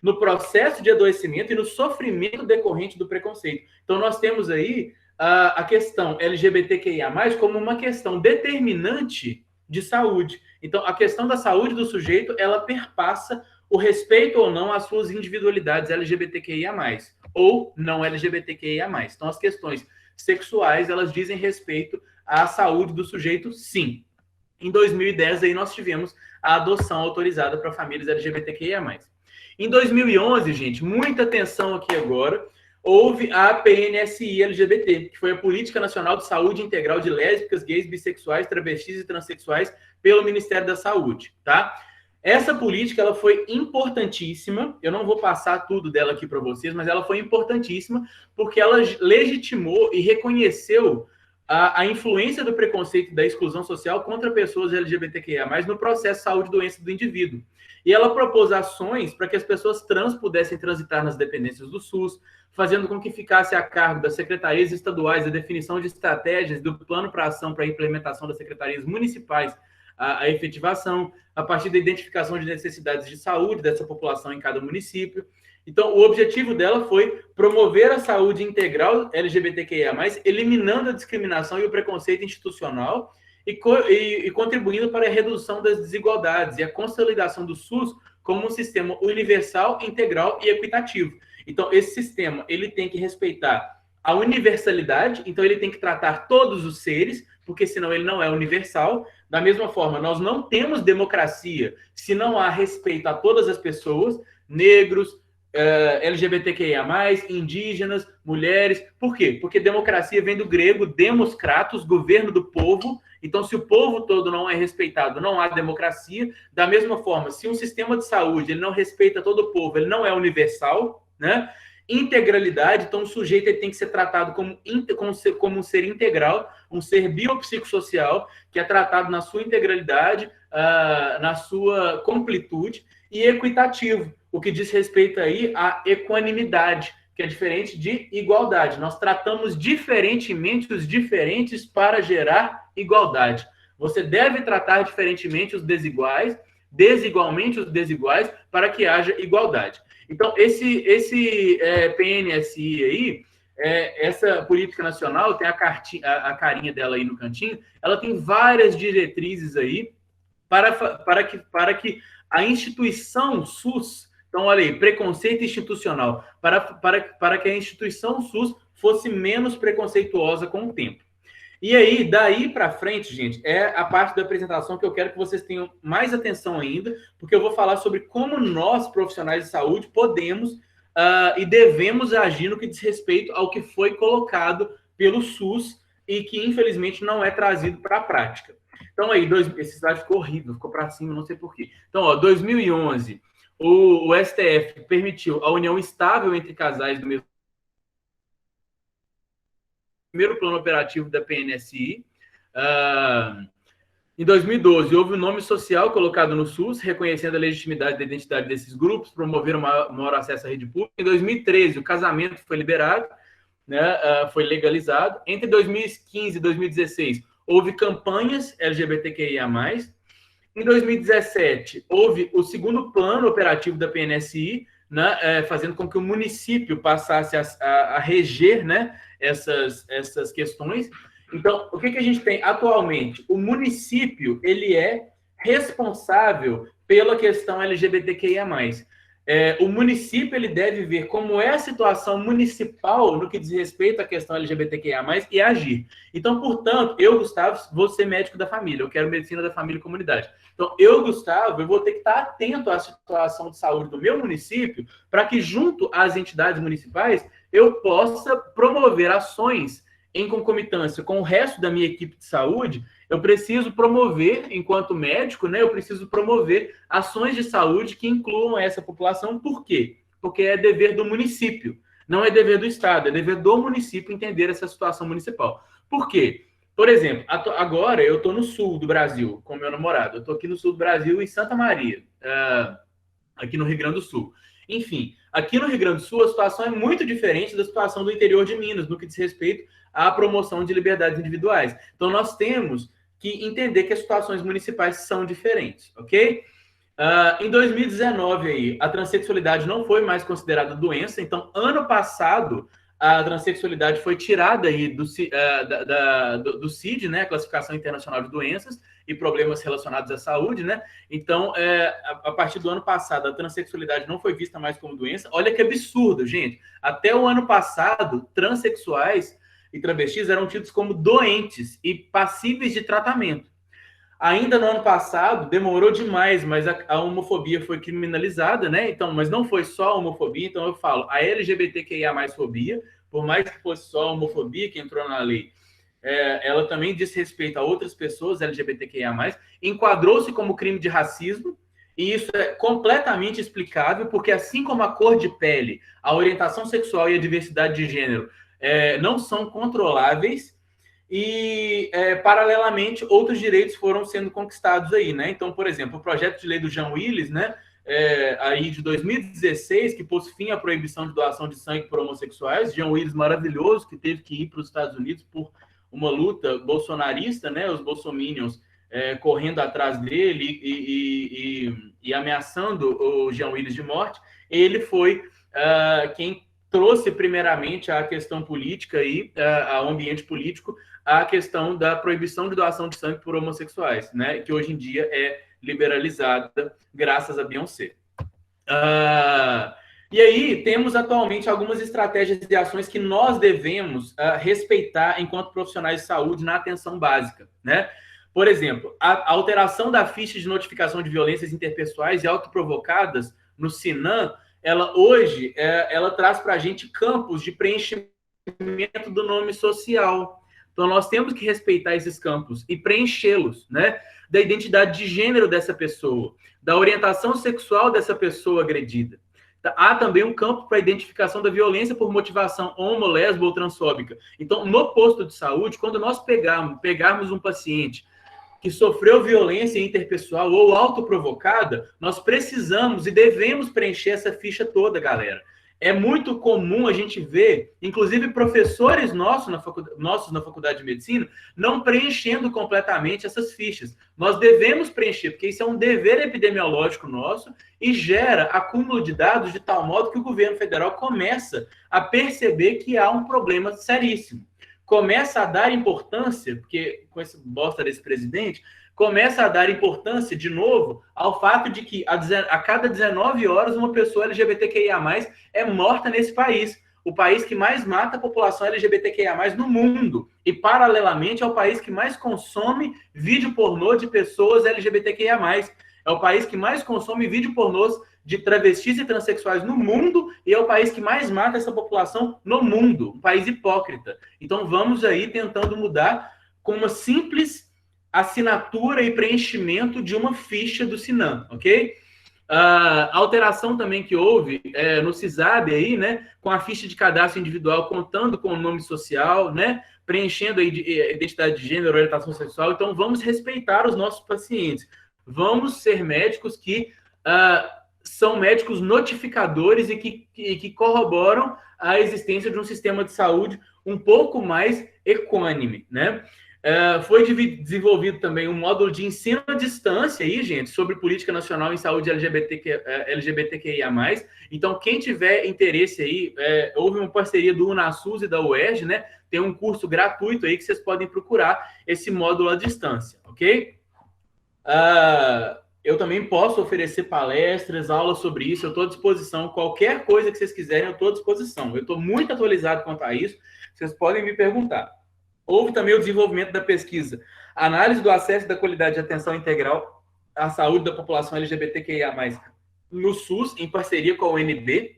no processo de adoecimento e no sofrimento decorrente do preconceito. Então, nós temos aí a questão LGBTQIA+, como uma questão determinante de saúde. Então, a questão da saúde do sujeito, ela perpassa o respeito ou não às suas individualidades LGBTQIA+, ou não LGBTQIA+. Então, as questões sexuais, elas dizem respeito à saúde do sujeito, sim. Em 2010, aí, nós tivemos a adoção autorizada para famílias LGBTQIA+. Em 2011, gente, muita atenção aqui agora, houve a PNSI LGBT, que foi a Política Nacional de Saúde Integral de Lésbicas, Gays, Bissexuais, Travestis e Transsexuais pelo Ministério da Saúde, tá? Essa política, ela foi importantíssima, eu não vou passar tudo dela aqui para vocês, mas ela foi importantíssima porque ela legitimou e reconheceu a influência do preconceito e da exclusão social contra pessoas LGBTQIA+, no processo de saúde e doença do indivíduo. E ela propôs ações para que as pessoas trans pudessem transitar nas dependências do SUS, fazendo com que ficasse a cargo das secretarias estaduais a definição de estratégias do plano para ação para a implementação das secretarias municipais, a efetivação, a partir da identificação de necessidades de saúde dessa população em cada município. Então, o objetivo dela foi promover a saúde integral LGBTQIA+, eliminando a discriminação e o preconceito institucional e contribuindo para a redução das desigualdades e a consolidação do SUS como um sistema universal, integral e equitativo. Então, esse sistema, ele tem que respeitar a universalidade, então ele tem que tratar todos os seres, porque senão ele não é universal, Da mesma forma, nós não temos democracia se não há respeito a todas as pessoas, negros, LGBTQIA+, indígenas, mulheres. Por quê? Porque democracia vem do grego demos kratos, governo do povo. Então, se o povo todo não é respeitado, não há democracia. Da mesma forma, se um sistema de saúde ele não respeita todo o povo, ele não é universal, né? Integralidade, então o sujeito ele tem que ser tratado como um ser integral, um ser biopsicossocial, que é tratado na sua integralidade, na sua completude, e equitativo, o que diz respeito aí à equanimidade, que é diferente de igualdade. Nós tratamos diferentemente os diferentes para gerar igualdade. Você deve tratar diferentemente os desiguais, desigualmente os desiguais, para que haja igualdade. Então, esse PNSI aí, essa política nacional, tem a carinha dela aí no cantinho, ela tem várias diretrizes aí para que a instituição SUS, então, olha aí, preconceito institucional, para que a instituição SUS fosse menos preconceituosa com o tempo. E aí, daí para frente, gente, é a parte da apresentação que eu quero que vocês tenham mais atenção ainda, porque eu vou falar sobre como nós, profissionais de saúde, podemos e devemos agir no que diz respeito ao que foi colocado pelo SUS e que, infelizmente, não é trazido para a prática. Então, aí, esse slide ficou horrível, ficou para cima, não sei porquê. Então, ó, 2011, o STF permitiu a união estável entre casais do mesmo primeiro plano operativo da PNSI. Em 2012, houve um nome social colocado no SUS, reconhecendo a legitimidade da identidade desses grupos, promoveram maior acesso à rede pública. Em 2013, o casamento foi liberado, né, foi legalizado. Entre 2015 e 2016, houve campanhas LGBTQIA+. Em 2017, houve o segundo plano operativo da PNSI, né, fazendo com que o município passasse a reger, né, essas questões. Então, o que a gente tem atualmente? O município ele é responsável pela questão LGBTQIA+. O município ele deve ver como é a situação municipal no que diz respeito à questão LGBTQIA+, e agir. Então, portanto, eu, Gustavo, vou ser médico da família, eu quero medicina da família e comunidade. Então, eu, Gustavo, eu vou ter que estar atento à situação de saúde do meu município para que, junto às entidades municipais, eu possa promover ações em concomitância com o resto da minha equipe de saúde. Eu preciso promover, enquanto médico, né, eu preciso promover ações de saúde que incluam essa população. Por quê? Porque é dever do município, não é dever do Estado, é dever do município entender essa situação municipal. Por quê? Por exemplo, agora eu estou no sul do Brasil com meu namorado. Eu estou aqui no sul do Brasil, em Santa Maria, aqui no Rio Grande do Sul. Enfim, aqui no Rio Grande do Sul a situação é muito diferente da situação do interior de Minas, no que diz respeito à promoção de liberdades individuais. Então, nós temos que entender que as situações municipais são diferentes, ok? Em 2019, aí, a transexualidade não foi mais considerada doença. Então, ano passado, a transexualidade foi tirada aí do CID, né, a Classificação Internacional de Doenças e Problemas Relacionados à Saúde, né? Então, a partir do ano passado, a transexualidade não foi vista mais como doença. Olha que absurdo, gente. Até o ano passado, transexuais e travestis eram tidos como doentes e passíveis de tratamento. Ainda no ano passado, demorou demais, mas a homofobia foi criminalizada, né? Então, mas não foi só a homofobia, então eu falo, a LGBTQIA+ fobia, por mais que fosse só a homofobia que entrou na lei, ela também diz respeito a outras pessoas LGBTQIA+, enquadrou-se como crime de racismo, e isso é completamente explicável, porque assim como a cor de pele, a orientação sexual e a diversidade de gênero não são controláveis, e, paralelamente, outros direitos foram sendo conquistados aí, né? Então, por exemplo, o projeto de lei do Jean Willis, né, aí de 2016, que pôs fim à proibição de doação de sangue por homossexuais. Jean Willis maravilhoso, que teve que ir para os Estados Unidos por uma luta bolsonarista, né? Os bolsominions correndo atrás dele e ameaçando o Jean Willis de morte. Ele foi quem trouxe primeiramente a questão política e ao ambiente político a questão da proibição de doação de sangue por homossexuais, né, que hoje em dia é liberalizada graças a Beyoncé. E aí temos atualmente algumas estratégias e ações que nós devemos respeitar enquanto profissionais de saúde na atenção básica, né? Por exemplo, a alteração da ficha de notificação de violências interpessoais e autoprovocadas no SINAM, ela hoje ela traz para a gente campos de preenchimento do nome social. Então, nós temos que respeitar esses campos e preenchê-los, né? Da identidade de gênero dessa pessoa, da orientação sexual dessa pessoa agredida. Há também um campo para a identificação da violência por motivação homo, lésbica ou transfóbica. Então, no posto de saúde, quando nós pegarmos um paciente que sofreu violência interpessoal ou autoprovocada, nós precisamos e devemos preencher essa ficha toda, galera. É muito comum a gente ver, inclusive professores nossos na faculdade de medicina, não preenchendo completamente essas fichas. Nós devemos preencher, porque isso é um dever epidemiológico nosso e gera acúmulo de dados de tal modo que o governo federal começa a perceber que há um problema seríssimo. Começa a dar importância, porque com esse bosta desse presidente, começa a dar importância, de novo, ao fato de que a cada 19 horas uma pessoa LGBTQIA+, é morta nesse país. O país que mais mata a população LGBTQIA+, no mundo. E, paralelamente, é o país que mais consome vídeo pornô de pessoas LGBTQIA+. É o país que mais consome vídeo pornôs de travestis e transexuais no mundo e é o país que mais mata essa população no mundo. Um país hipócrita. Então, vamos aí tentando mudar com uma simples assinatura e preenchimento de uma ficha do SINAM, ok? A alteração também que houve no CISAB aí, né, com a ficha de cadastro individual contando com o nome social, né, preenchendo aí identidade de gênero, orientação sexual. Então, vamos respeitar os nossos pacientes. Vamos ser médicos que são médicos notificadores e que corroboram a existência de um sistema de saúde um pouco mais equânime, né? Foi desenvolvido também um módulo de ensino à distância aí, gente, sobre política nacional em saúde LGBTQIA+. Então, quem tiver interesse aí, houve uma parceria do UNASUS e da UERJ, né? Tem um curso gratuito aí que vocês podem procurar esse módulo à distância, ok? Eu também posso oferecer palestras, aulas sobre isso, eu estou à disposição. Qualquer coisa que vocês quiserem, eu estou à disposição. Eu estou muito atualizado quanto a isso, vocês podem me perguntar. Houve também o desenvolvimento da pesquisa, análise do acesso e da qualidade de atenção integral à saúde da população LGBTQIA+, no SUS, em parceria com a UNB.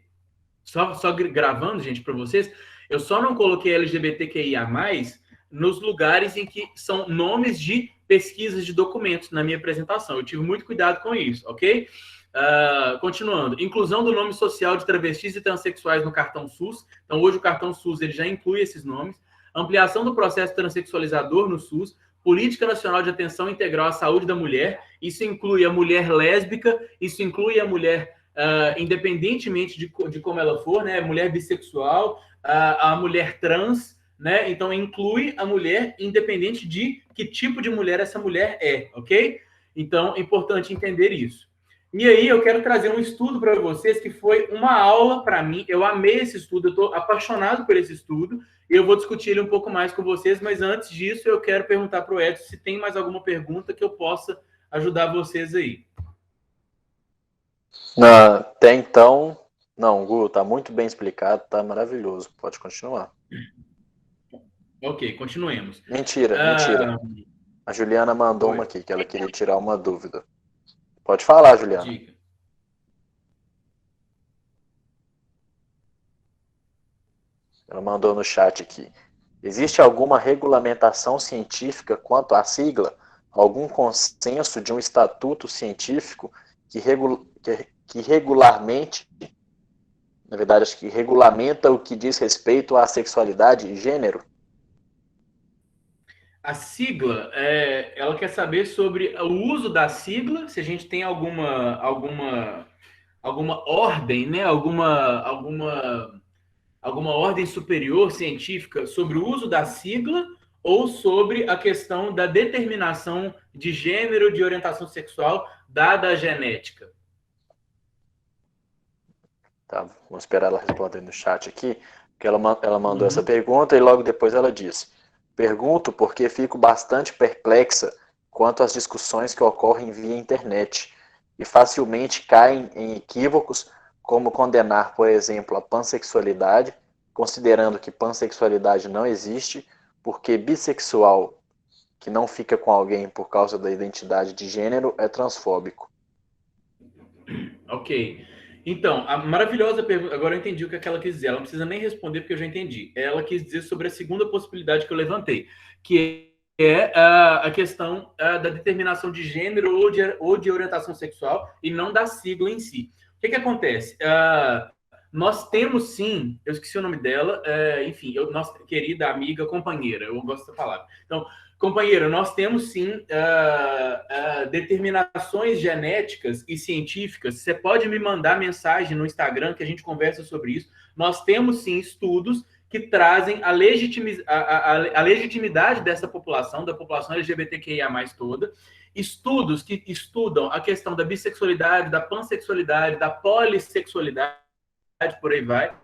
Só gravando, gente, para vocês, eu só não coloquei LGBTQIA+, nos lugares em que são nomes de pesquisas de documentos na minha apresentação. Eu tive muito cuidado com isso, ok? Continuando. Inclusão do nome social de travestis e transexuais no cartão SUS. Então, hoje o cartão SUS ele já inclui esses nomes. Ampliação do processo transexualizador no SUS. Política Nacional de Atenção Integral à Saúde da Mulher. Isso inclui a mulher lésbica, isso inclui a mulher, independentemente de como ela for, né? Mulher bissexual, a mulher trans, né? Então, inclui a mulher independente de que tipo de mulher essa mulher é, ok? Então, é importante entender isso. E aí, eu quero trazer um estudo para vocês que foi uma aula para mim. Eu amei esse estudo, eu estou apaixonado por esse estudo. Eu vou discutir ele um pouco mais com vocês, mas antes disso, eu quero perguntar para o Edson se tem mais alguma pergunta que eu possa ajudar vocês aí. Até então, não, Gu, está muito bem explicado, está maravilhoso. Pode continuar. Ok, continuemos. Mentira. A Juliana mandou uma aqui, que ela queria tirar uma dúvida. Pode falar, Juliana. Dica. Ela mandou no chat aqui. Existe alguma regulamentação científica quanto à sigla? Algum consenso de um estatuto científico que regularmente, na verdade, acho que regulamenta o que diz respeito à sexualidade e gênero? A sigla, ela quer saber sobre o uso da sigla, se a gente tem alguma ordem, né? Alguma ordem superior científica sobre o uso da sigla ou sobre a questão da determinação de gênero, de orientação sexual, dada a genética. Tá, vamos esperar ela responder no chat aqui, porque ela mandou essa pergunta e logo depois ela diz: pergunto porque fico bastante perplexa quanto às discussões que ocorrem via internet e facilmente caem em equívocos, como condenar, por exemplo, a pansexualidade, considerando que pansexualidade não existe, porque bissexual que não fica com alguém por causa da identidade de gênero é transfóbico. Ok. Então, a maravilhosa pergunta. Agora eu entendi o que ela quis dizer. Ela não precisa nem responder, porque eu já entendi. Ela quis dizer sobre a segunda possibilidade que eu levantei, que é a questão da determinação de gênero ou de orientação sexual, e não da sigla em si. O que acontece? Nós temos sim, eu esqueci o nome dela, enfim, nossa querida amiga, companheira, eu gosto dessa palavra. Então, companheira, nós temos sim determinações genéticas e científicas. Você pode me mandar mensagem no Instagram que a gente conversa sobre isso. Nós temos sim estudos que trazem a legitimidade dessa população, da população LGBTQIA+, toda. Estudos que estudam a questão da bissexualidade, da pansexualidade, da polissexualidade, por aí vai.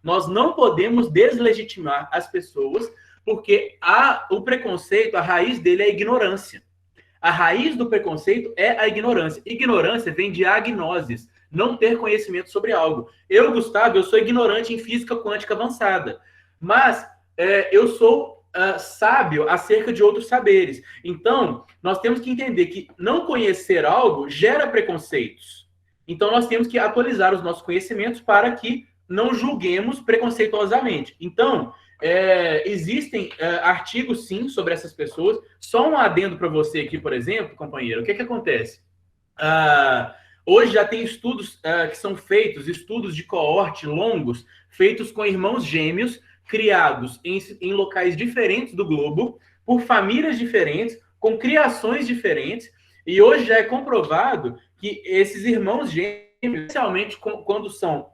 Nós não podemos deslegitimar as pessoas, porque o preconceito, a raiz dele é a ignorância. A raiz do preconceito é a ignorância. Ignorância vem de agnoses, não ter conhecimento sobre algo. Eu, Gustavo, eu sou ignorante em física quântica avançada, mas eu sou sábio acerca de outros saberes. Então, nós temos que entender que não conhecer algo gera preconceitos. Então, nós temos que atualizar os nossos conhecimentos para que não julguemos preconceituosamente. Então, existem artigos, sim, sobre essas pessoas. Só um adendo para você aqui, por exemplo, companheiro. O que acontece? Hoje já tem estudos que são feitos, estudos de coorte longos, feitos com irmãos gêmeos, criados em locais diferentes do globo, por famílias diferentes, com criações diferentes, e hoje já é comprovado que esses irmãos gêmeos, especialmente quando são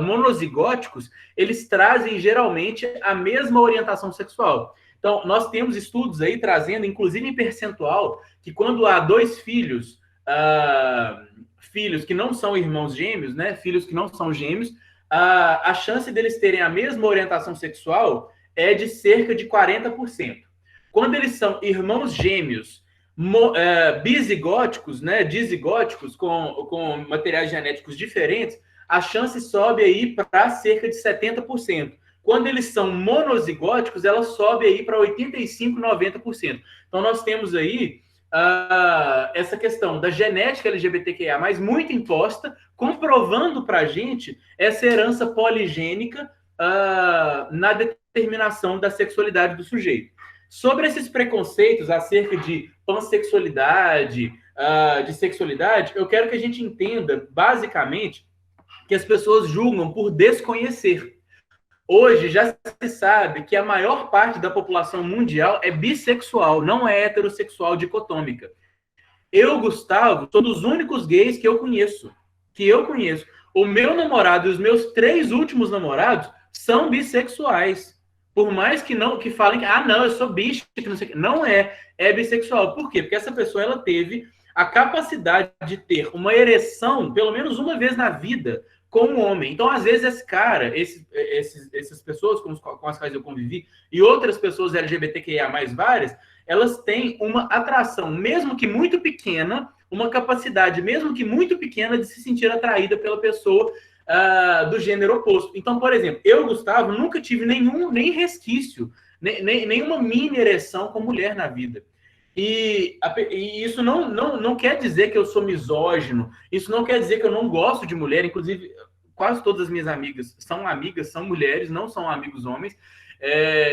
monozigóticos, eles trazem geralmente a mesma orientação sexual. Então, nós temos estudos aí trazendo, inclusive em percentual, que quando há dois filhos que não são irmãos gêmeos, né, filhos que não são gêmeos, a chance deles terem a mesma orientação sexual é de cerca de 40%. Quando eles são irmãos gêmeos bizigóticos, né, dizigóticos, com materiais genéticos diferentes, a chance sobe aí para cerca de 70%. Quando eles são monozigóticos, ela sobe aí para 85%, 90%. Então, nós temos aí essa questão da genética LGBTQIA+, muito imposta, comprovando para a gente essa herança poligênica na determinação da sexualidade do sujeito. Sobre esses preconceitos acerca de pansexualidade, de sexualidade, eu quero que a gente entenda, basicamente, que as pessoas julgam por desconhecer. Hoje já se sabe que a maior parte da população mundial é bissexual, não é heterossexual dicotômica. Eu, Gustavo, sou dos únicos gays que eu conheço. O meu namorado e os meus 3 últimos namorados são bissexuais. Por mais que falem que, não, eu sou bicho, que não sei o que. Não é bissexual. Por quê? Porque essa pessoa ela teve a capacidade de ter uma ereção, pelo menos uma vez na vida, com um homem. Então, às vezes, esse cara, essas pessoas com as quais eu convivi, e outras pessoas LGBTQIA+, várias, elas têm uma atração, mesmo que muito pequena, uma capacidade, mesmo que muito pequena, de se sentir atraída pela pessoa do gênero oposto. Então, por exemplo, eu, Gustavo, nunca tive nem resquício, nenhuma mini ereção com mulher na vida. E isso não quer dizer que eu sou misógino, isso não quer dizer que eu não gosto de mulher, inclusive quase todas as minhas amigas, são mulheres, não são amigos homens.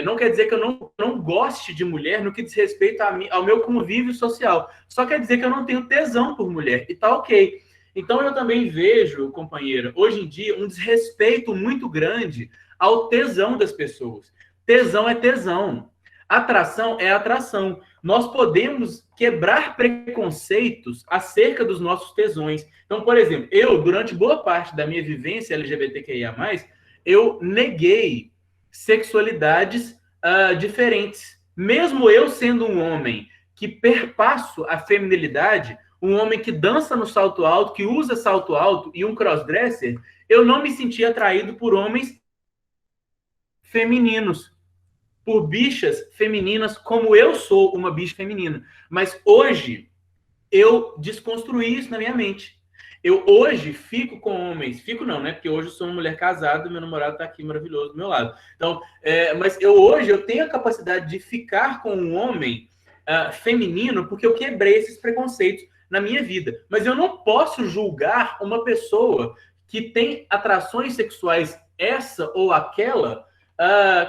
Não quer dizer que eu não goste de mulher no que diz respeito ao meu convívio social, só quer dizer que eu não tenho tesão por mulher, e tá ok. Então eu também vejo, companheira, hoje em dia um desrespeito muito grande ao tesão das pessoas. Tesão é tesão, atração é atração. Nós podemos quebrar preconceitos acerca dos nossos tesões. Então, por exemplo, eu, durante boa parte da minha vivência LGBTQIA+, eu neguei sexualidades diferentes. Mesmo eu sendo um homem que perpasso a feminilidade, um homem que dança no salto alto, que usa salto alto e um crossdresser, eu não me sentia atraído por homens femininos, por bichas femininas, como eu sou uma bicha feminina. Mas hoje, eu desconstruí isso na minha mente. Eu hoje fico com homens, fico não, né? Porque hoje eu sou uma mulher casada, meu namorado tá aqui maravilhoso do meu lado. Então, mas hoje eu tenho a capacidade de ficar com um homem feminino porque eu quebrei esses preconceitos na minha vida. Mas eu não posso julgar uma pessoa que tem atrações sexuais essa ou aquela,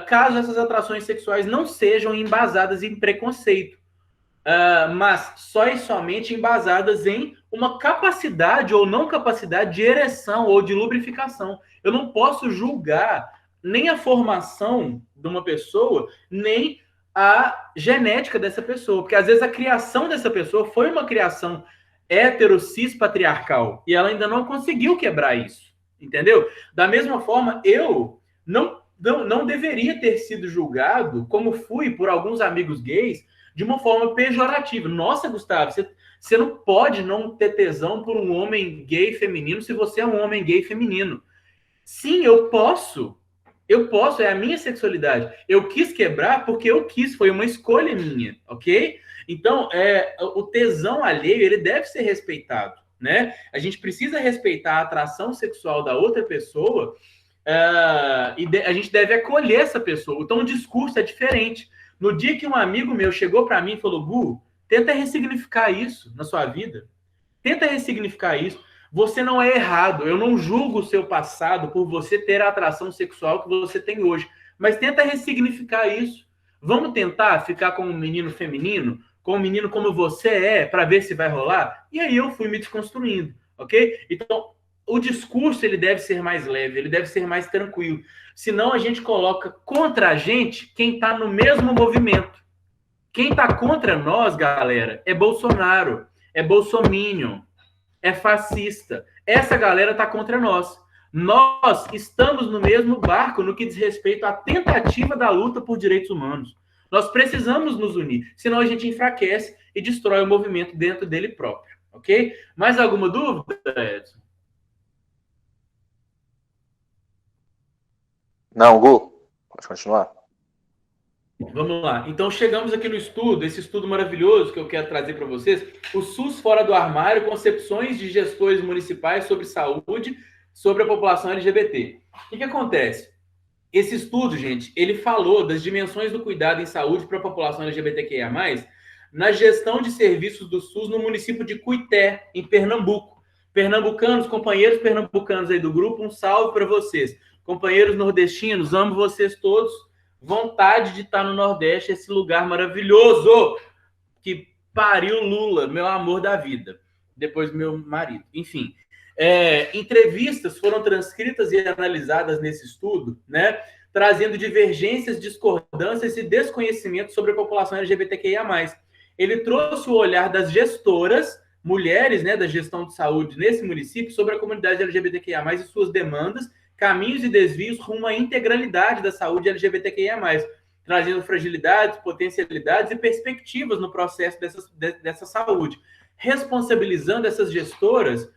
caso essas atrações sexuais não sejam embasadas em preconceito. Mas só e somente embasadas em uma capacidade ou não capacidade de ereção ou de lubrificação. Eu não posso julgar nem a formação de uma pessoa, nem a genética dessa pessoa, porque às vezes a criação dessa pessoa foi uma criação hétero, cis, patriarcal, e ela ainda não conseguiu quebrar isso, entendeu? Da mesma forma, eu não deveria ter sido julgado, como fui por alguns amigos gays, de uma forma pejorativa. Nossa, Gustavo, você não pode não ter tesão por um homem gay feminino se você é um homem gay feminino. Sim, eu posso. Eu posso, é a minha sexualidade. Eu quis quebrar porque eu quis, foi uma escolha minha, ok? Então, o tesão alheio, ele deve ser respeitado, né? A gente precisa respeitar a atração sexual da outra pessoa e a gente deve acolher essa pessoa. Então, o discurso é diferente. No dia que um amigo meu chegou para mim e falou, Gu, tenta ressignificar isso na sua vida. Tenta ressignificar isso. Você não é errado. Eu não julgo o seu passado por você ter a atração sexual que você tem hoje. Mas tenta ressignificar isso. Vamos tentar ficar com um menino feminino, com um menino como você é, para ver se vai rolar? E aí eu fui me desconstruindo, ok? Então, o discurso ele deve ser mais leve, ele deve ser mais tranquilo. Senão a gente coloca contra a gente quem está no mesmo movimento. Quem está contra nós, galera, é Bolsonaro, é bolsominion, é fascista. Essa galera está contra nós. Nós estamos no mesmo barco no que diz respeito à tentativa da luta por direitos humanos. Nós precisamos nos unir, senão a gente enfraquece e destrói o movimento dentro dele próprio, ok? Mais alguma dúvida, Edson? Não, Gu, pode continuar. Vamos lá. Então, chegamos aqui no estudo, esse estudo maravilhoso que eu quero trazer para vocês, o SUS fora do armário, concepções de gestores municipais sobre saúde, sobre a população LGBT. O que acontece? Esse estudo, gente, ele falou das dimensões do cuidado em saúde para a população LGBTQIA+, na gestão de serviços do SUS no município de Cuité, em Pernambuco. Pernambucanos, companheiros pernambucanos aí do grupo, um salve para vocês. Companheiros nordestinos, amo vocês todos. Vontade de estar no Nordeste, esse lugar maravilhoso que pariu Lula, meu amor da vida. Depois meu marido. Enfim, entrevistas foram transcritas e analisadas nesse estudo, né, trazendo divergências, discordâncias e desconhecimento sobre a população LGBTQIA+. Ele trouxe o olhar das gestoras, mulheres, né, da gestão de saúde nesse município, sobre a comunidade LGBTQIA+, e suas demandas, caminhos e desvios rumo à integralidade da saúde LGBTQIA+, trazendo fragilidades, potencialidades e perspectivas no processo dessa saúde, responsabilizando essas gestoras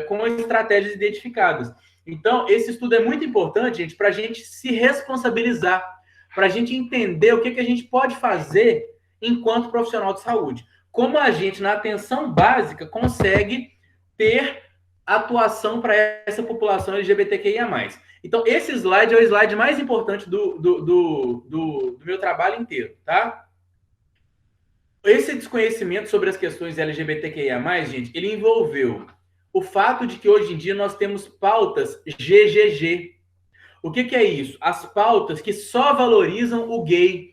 com estratégias identificadas. Então, esse estudo é muito importante, gente, para a gente se responsabilizar, para a gente entender o que a gente pode fazer enquanto profissional de saúde. Como a gente, na atenção básica, consegue ter atuação para essa população LGBTQIA+. Então, esse slide é o slide mais importante do meu trabalho inteiro, tá? Esse desconhecimento sobre as questões LGBTQIA+, gente, ele envolveu o fato de que hoje em dia nós temos pautas GGG. O que é isso? As pautas que só valorizam o gay,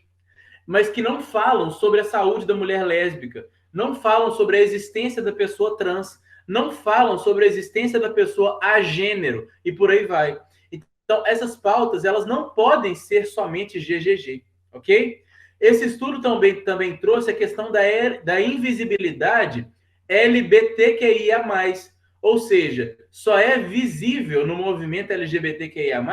mas que não falam sobre a saúde da mulher lésbica, não falam sobre a existência da pessoa trans, não falam sobre a existência da pessoa agênero, e por aí vai. Então, essas pautas, elas não podem ser somente GGG, ok? Esse estudo também trouxe a questão da invisibilidade LGBTQIA+, ou seja, só é visível no movimento LGBTQIA+,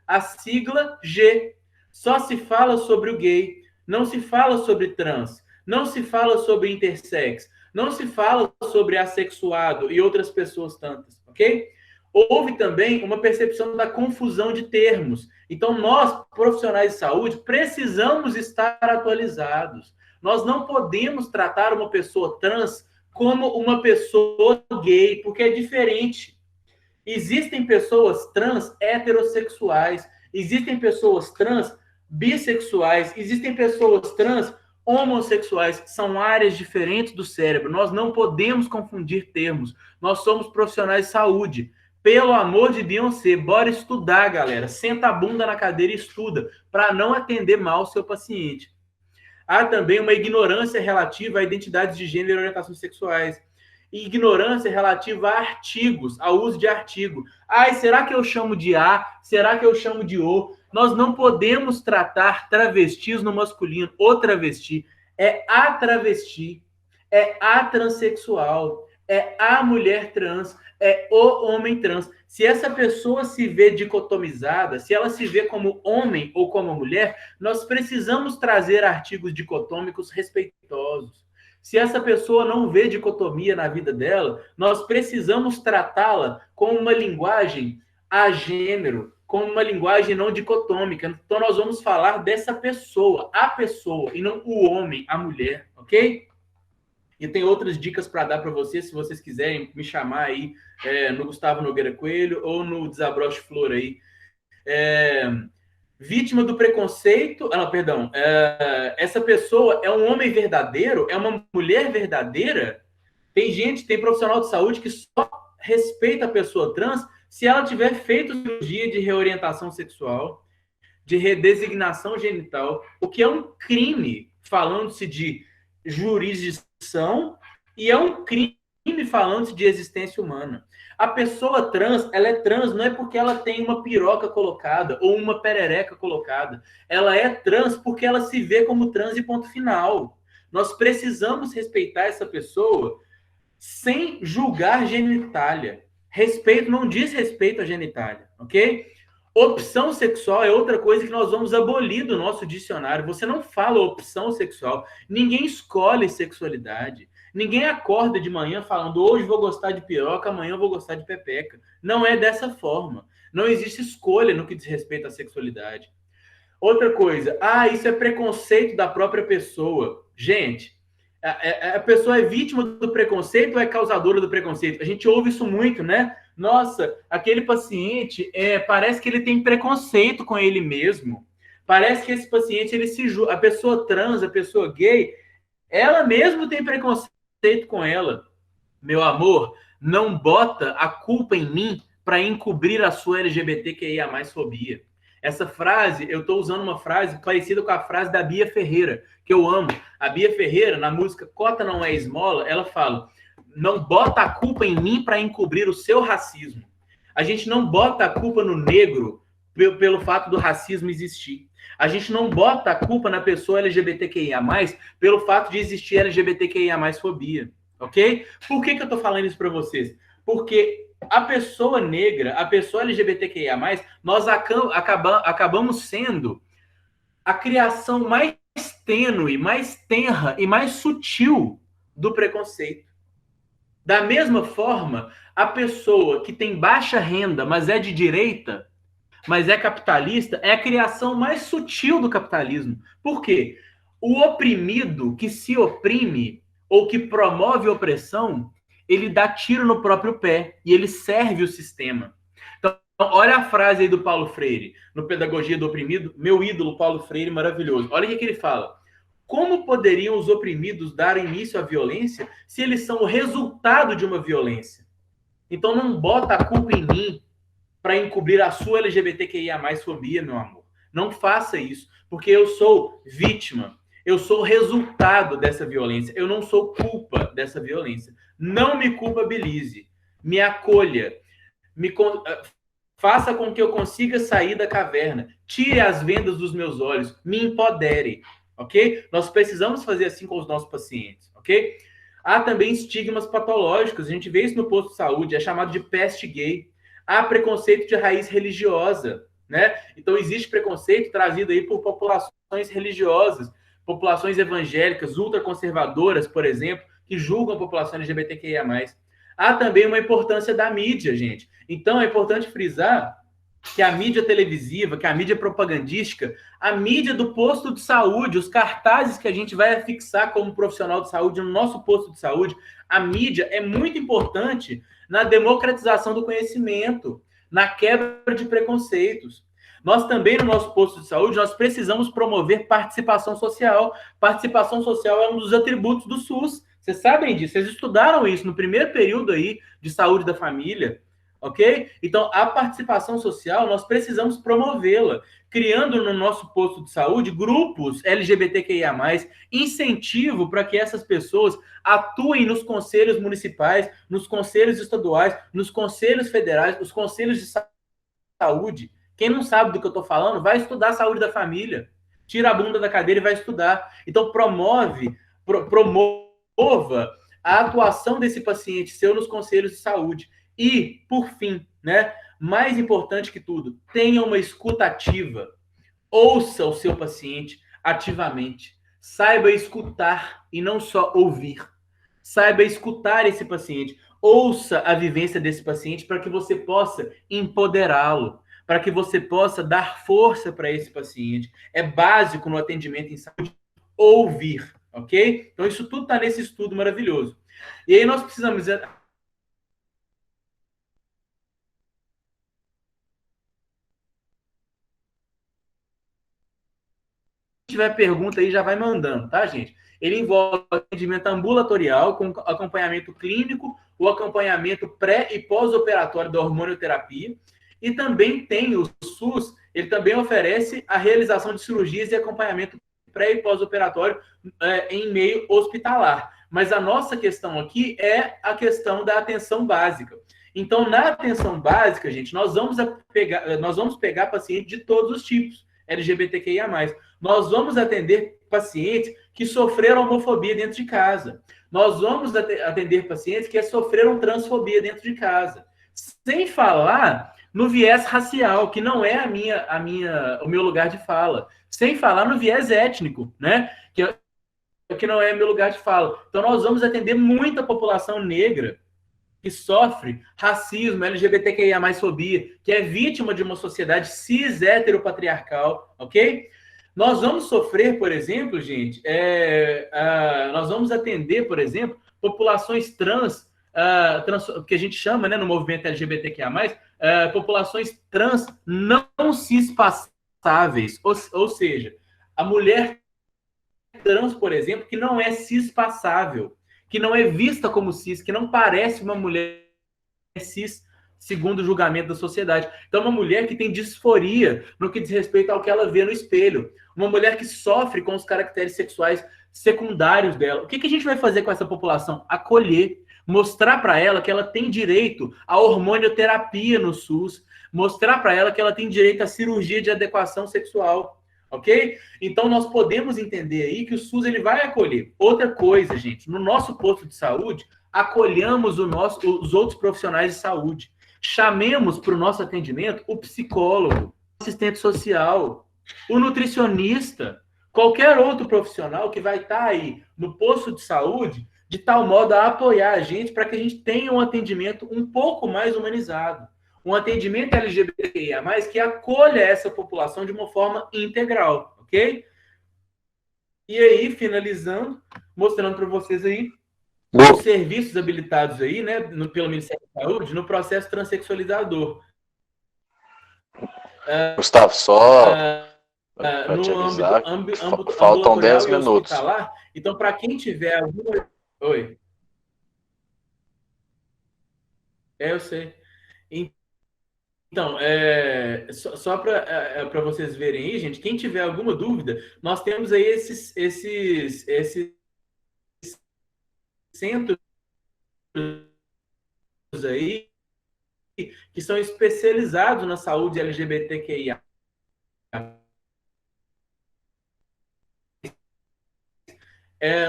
a sigla G. Só se fala sobre o gay, não se fala sobre trans, não se fala sobre intersex, não se fala sobre assexuado e outras pessoas tantas, ok? Houve também uma percepção da confusão de termos. Então, nós, profissionais de saúde, precisamos estar atualizados. Nós não podemos tratar uma pessoa trans como uma pessoa gay, porque é diferente. Existem pessoas trans heterossexuais, existem pessoas trans bissexuais, existem pessoas trans homossexuais. São áreas diferentes do cérebro. Nós não podemos confundir termos. Nós somos profissionais de saúde. Pelo amor de Beyoncé, bora estudar, galera. Senta a bunda na cadeira e estuda, para não atender mal o seu paciente. Há também uma ignorância relativa a identidades de gênero e orientações sexuais. E ignorância relativa a artigos, ao uso de artigo. Ai, será que eu chamo de A? Será que eu chamo de O? Nós não podemos tratar travestis no masculino. O travesti é a travesti, é a transexual, é a mulher trans, é o homem trans. Se essa pessoa se vê dicotomizada, se ela se vê como homem ou como mulher, nós precisamos trazer artigos dicotômicos respeitosos. Se essa pessoa não vê dicotomia na vida dela, nós precisamos tratá-la com uma linguagem a gênero, com uma linguagem não dicotômica. Então, nós vamos falar dessa pessoa, a pessoa, e não o homem, a mulher, ok? E tem outras dicas para dar para vocês, se vocês quiserem me chamar aí no Gustavo Nogueira Coelho ou no Desabroche Flor aí. Vítima do preconceito... Ah, não, perdão. Essa pessoa é um homem verdadeiro? É uma mulher verdadeira? Tem profissional de saúde que só respeita a pessoa trans se ela tiver feito cirurgia de reorientação sexual, de redesignação genital, o que é um crime, falando-se de jurisdição, e é um crime falando-se de existência humana. A pessoa trans, ela é trans não é porque ela tem uma piroca colocada ou uma perereca colocada. Ela é trans porque ela se vê como trans e ponto final. Nós precisamos respeitar essa pessoa sem julgar genitália. Respeito não diz respeito à genitália, ok? Opção sexual é outra coisa que nós vamos abolir do nosso dicionário. Você não fala opção sexual. Ninguém escolhe sexualidade. Ninguém acorda de manhã falando hoje vou gostar de piroca, amanhã vou gostar de pepeca. Não é dessa forma. Não existe escolha no que diz respeito à sexualidade. Outra coisa, isso é preconceito da própria pessoa. Gente, a pessoa é vítima do preconceito ou é causadora do preconceito? A gente ouve isso muito, né? Nossa, aquele paciente parece que ele tem preconceito com ele mesmo. Parece que esse paciente, ele se julga. A pessoa trans, a pessoa gay, ela mesmo tem preconceito com ela. Meu amor, não bota a culpa em mim para encobrir a sua LGBTQIA+ fobia. Essa frase, eu estou usando uma frase parecida com a frase da Bia Ferreira, que eu amo. A Bia Ferreira, na música Cota Não É Esmola, ela fala: não bota a culpa em mim para encobrir o seu racismo. A gente não bota a culpa no negro pelo fato do racismo existir. A gente não bota a culpa na pessoa LGBTQIA+, pelo fato de existir LGBTQIA+ fobia, ok? Por que eu estou falando isso para vocês? Porque a pessoa negra, a pessoa LGBTQIA+, nós acabamos sendo a criação mais tênue, mais tenra e mais sutil do preconceito. Da mesma forma, a pessoa que tem baixa renda, mas é de direita, mas é capitalista, é a criação mais sutil do capitalismo. Por quê? O oprimido que se oprime ou que promove opressão, ele dá tiro no próprio pé e ele serve o sistema. Então, olha a frase aí do Paulo Freire, no Pedagogia do Oprimido, meu ídolo Paulo Freire, maravilhoso. Olha o que ele fala. Como poderiam os oprimidos dar início à violência se eles são o resultado de uma violência? Então não bota a culpa em mim para encobrir a sua LGBTQIA+ fobia, meu amor. Não faça isso, porque eu sou vítima. Eu sou o resultado dessa violência. Eu não sou culpa dessa violência. Não me culpabilize. Me acolha. Faça com que eu consiga sair da caverna. Tire as vendas dos meus olhos. Me empodere. Ok? Nós precisamos fazer assim com os nossos pacientes. Ok? Há também estigmas patológicos. A gente vê isso no posto de saúde. É chamado de peste gay. Há preconceito de raiz religiosa, né? Então, existe preconceito trazido aí por populações religiosas, populações evangélicas, ultraconservadoras, por exemplo, que julgam a população LGBTQIA+. Há também uma importância da mídia, gente. Então, é importante frisar que a mídia televisiva, que a mídia propagandística, a mídia do posto de saúde, os cartazes que a gente vai fixar como profissional de saúde no nosso posto de saúde, a mídia é muito importante na democratização do conhecimento, na quebra de preconceitos. Nós também, no nosso posto de saúde, nós precisamos promover participação social. Participação social é um dos atributos do SUS. Vocês sabem disso, vocês estudaram isso no primeiro período aí de saúde da família, ok? Então, a participação social, nós precisamos promovê-la, criando no nosso posto de saúde grupos LGBTQIA+, incentivo para que essas pessoas atuem nos conselhos municipais, nos conselhos estaduais, nos conselhos federais, os conselhos de saúde. Quem não sabe do que eu estou falando, vai estudar a saúde da família. Tira a bunda da cadeira e vai estudar. Então, promova a atuação desse paciente seu nos conselhos de saúde. E, por fim, né, mais importante que tudo, tenha uma escuta ativa. Ouça o seu paciente ativamente. Saiba escutar e não só ouvir. Saiba escutar esse paciente. Ouça a vivência desse paciente para que você possa empoderá-lo, para que você possa dar força para esse paciente. É básico no atendimento em saúde ouvir, ok? Então, isso tudo está nesse estudo maravilhoso. E aí nós precisamos... Se tiver pergunta aí, já vai mandando, tá, gente? Ele envolve atendimento ambulatorial com acompanhamento clínico, o acompanhamento pré- e pós-operatório da hormonioterapia, e também tem o SUS, ele também oferece a realização de cirurgias e acompanhamento pré- e pós-operatório em meio hospitalar. Mas a nossa questão aqui é a questão da atenção básica. Então, na atenção básica, gente, nós vamos pegar pacientes de todos os tipos, LGBTQIA+. Nós vamos atender pacientes que sofreram homofobia dentro de casa. Nós vamos atender pacientes que sofreram transfobia dentro de casa. Sem falar no viés racial, que não é o meu lugar de fala. Sem falar no viés étnico, né? Que não é meu lugar de fala. Então, nós vamos atender muita população negra que sofre racismo, LGBTQIA+, fobia, que é vítima de uma sociedade cis heteropatriarcal, ok? Nós vamos sofrer, por exemplo, gente, nós vamos atender, por exemplo, populações trans, que a gente chama, né, no movimento LGBTQIA+, populações trans não cispassáveis, ou seja, a mulher trans, por exemplo, que não é cispassável, que não é vista como cis, que não parece uma mulher cis, segundo o julgamento da sociedade. Então, uma mulher que tem disforia no que diz respeito ao que ela vê no espelho. Uma mulher que sofre com os caracteres sexuais secundários dela. O que a gente vai fazer com essa população? Acolher, mostrar para ela que ela tem direito à hormonioterapia no SUS, mostrar para ela que ela tem direito à cirurgia de adequação sexual. Ok? Então, nós podemos entender aí que o SUS ele vai acolher. Outra coisa, gente, no nosso posto de saúde, acolhamos os outros profissionais de saúde. Chamemos para o nosso atendimento o psicólogo, o assistente social, o nutricionista, qualquer outro profissional que vai estar aí no posto de saúde, de tal modo a apoiar a gente para que a gente tenha um atendimento um pouco mais humanizado. Um atendimento LGBTQIA+, que acolha essa população de uma forma integral, ok? E aí, finalizando, mostrando para vocês aí os serviços habilitados aí, né, pelo Ministério da Saúde, no processo transexualizador. Gustavo, só para te avisar, faltam 10 minutos. Então, para quem tiver alguma... Oi. Eu sei. Então, só para vocês verem aí, gente, quem tiver alguma dúvida, nós temos aí esses centros aí que são especializados na saúde LGBTQIA.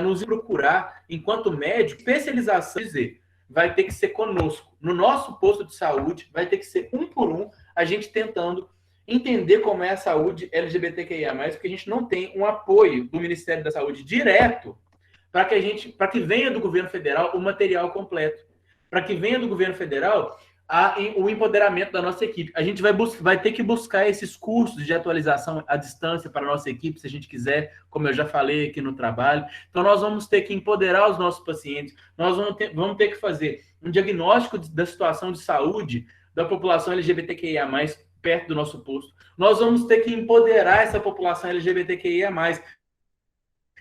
Nos procurar, enquanto médico, especialização, dizer, vai ter que ser conosco. No nosso posto de saúde, vai ter que ser um por um, a gente tentando entender como é a saúde LGBTQIA+, porque a gente não tem um apoio do Ministério da Saúde direto para que venha do governo federal o material completo. Para que venha do governo federal o empoderamento da nossa equipe. A gente vai ter que buscar esses cursos de atualização à distância para a nossa equipe, se a gente quiser, como eu já falei aqui no trabalho. Então, nós vamos ter que empoderar os nossos pacientes, nós vamos ter que fazer um diagnóstico da situação de saúde da população LGBTQIA+, perto do nosso posto. Nós vamos ter que empoderar essa população LGBTQIA+.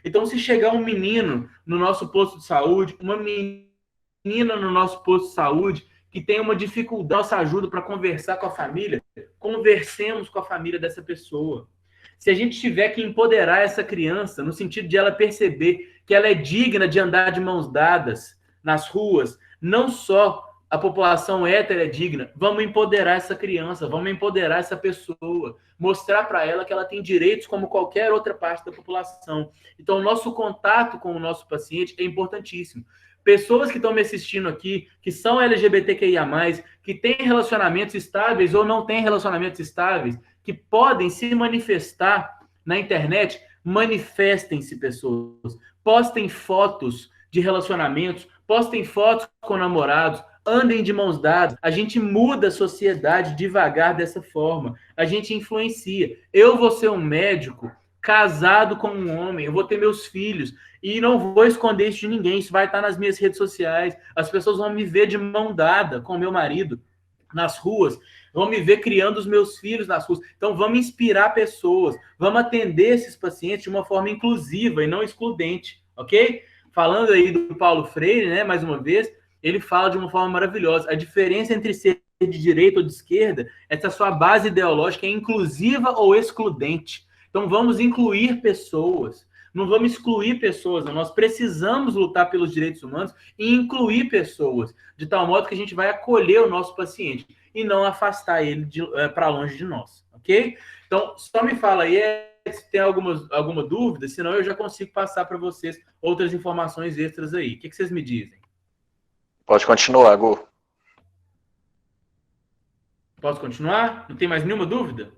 Então, se chegar um menino no nosso posto de saúde, uma menina no nosso posto de saúde, que tem uma dificuldade, nossa ajuda para conversar com a família, conversemos com a família dessa pessoa. Se a gente tiver que empoderar essa criança, no sentido de ela perceber que ela é digna de andar de mãos dadas nas ruas, não só a população hétero é digna, vamos empoderar essa criança, vamos empoderar essa pessoa, mostrar para ela que ela tem direitos como qualquer outra parte da população. Então, o nosso contato com o nosso paciente é importantíssimo. Pessoas que estão me assistindo aqui, que são LGBTQIA+, que têm relacionamentos estáveis ou não têm relacionamentos estáveis, que podem se manifestar na internet, manifestem-se, pessoas. Postem fotos de relacionamentos, postem fotos com namorados, andem de mãos dadas. A gente muda a sociedade devagar dessa forma. A gente influencia. Eu vou ser um médico casado com um homem, eu vou ter meus filhos e não vou esconder isso de ninguém. Isso vai estar nas minhas redes sociais. As pessoas vão me ver de mão dada com o meu marido nas ruas, vão me ver criando os meus filhos nas ruas. Então, vamos inspirar pessoas, vamos atender esses pacientes de uma forma inclusiva e não excludente, ok? Falando aí do Paulo Freire, né, mais uma vez, ele fala de uma forma maravilhosa. A diferença entre ser de direita ou de esquerda é se a sua base ideológica é inclusiva ou excludente. Então, vamos incluir pessoas. Não vamos excluir pessoas, não. Nós precisamos lutar pelos direitos humanos e incluir pessoas, de tal modo que a gente vai acolher o nosso paciente e não afastar ele para longe de nós, ok? Então, só me fala aí se tem alguma dúvida, senão eu já consigo passar para vocês outras informações extras aí. O que vocês me dizem? Pode continuar, Gu. Posso continuar? Não tem mais nenhuma dúvida?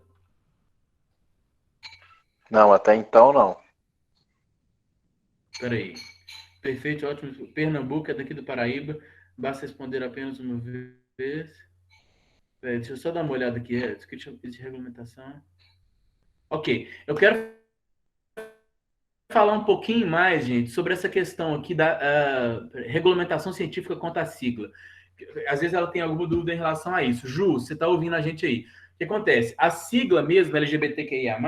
Não, até então não. Espera aí. Perfeito, ótimo. Pernambuco é daqui do Paraíba. Basta responder apenas uma vez. Deixa eu só dar uma olhada aqui. Descrição de regulamentação. Ok. Eu quero falar um pouquinho mais, gente, sobre essa questão aqui da regulamentação científica quanto à sigla. Às vezes ela tem alguma dúvida em relação a isso. Ju, você está ouvindo a gente aí. O que acontece? A sigla mesmo, LGBTQIA+,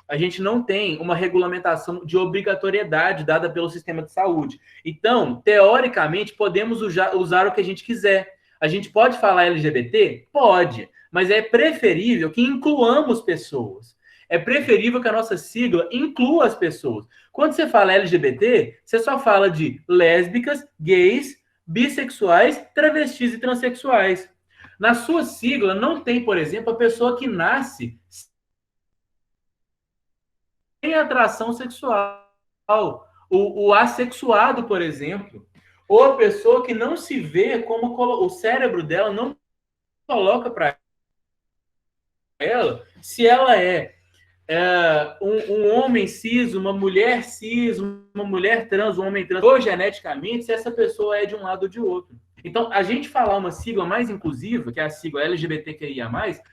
a gente não tem uma regulamentação de obrigatoriedade dada pelo sistema de saúde. Então, teoricamente, podemos usar o que a gente quiser. A gente pode falar LGBT? Pode, mas é preferível que incluamos pessoas. É preferível que a nossa sigla inclua as pessoas. Quando você fala LGBT, você só fala de lésbicas, gays, bissexuais, travestis e transexuais. Na sua sigla não tem, por exemplo, a pessoa que nasce sem atração sexual. O assexuado, por exemplo. Ou a pessoa que não se vê como o cérebro dela não coloca para ela se ela é um homem cis, uma mulher cis, uma mulher trans, um homem trans, ou geneticamente, se essa pessoa é de um lado ou de outro. Então, a gente falar uma sigla mais inclusiva, que é a sigla LGBTQIA+,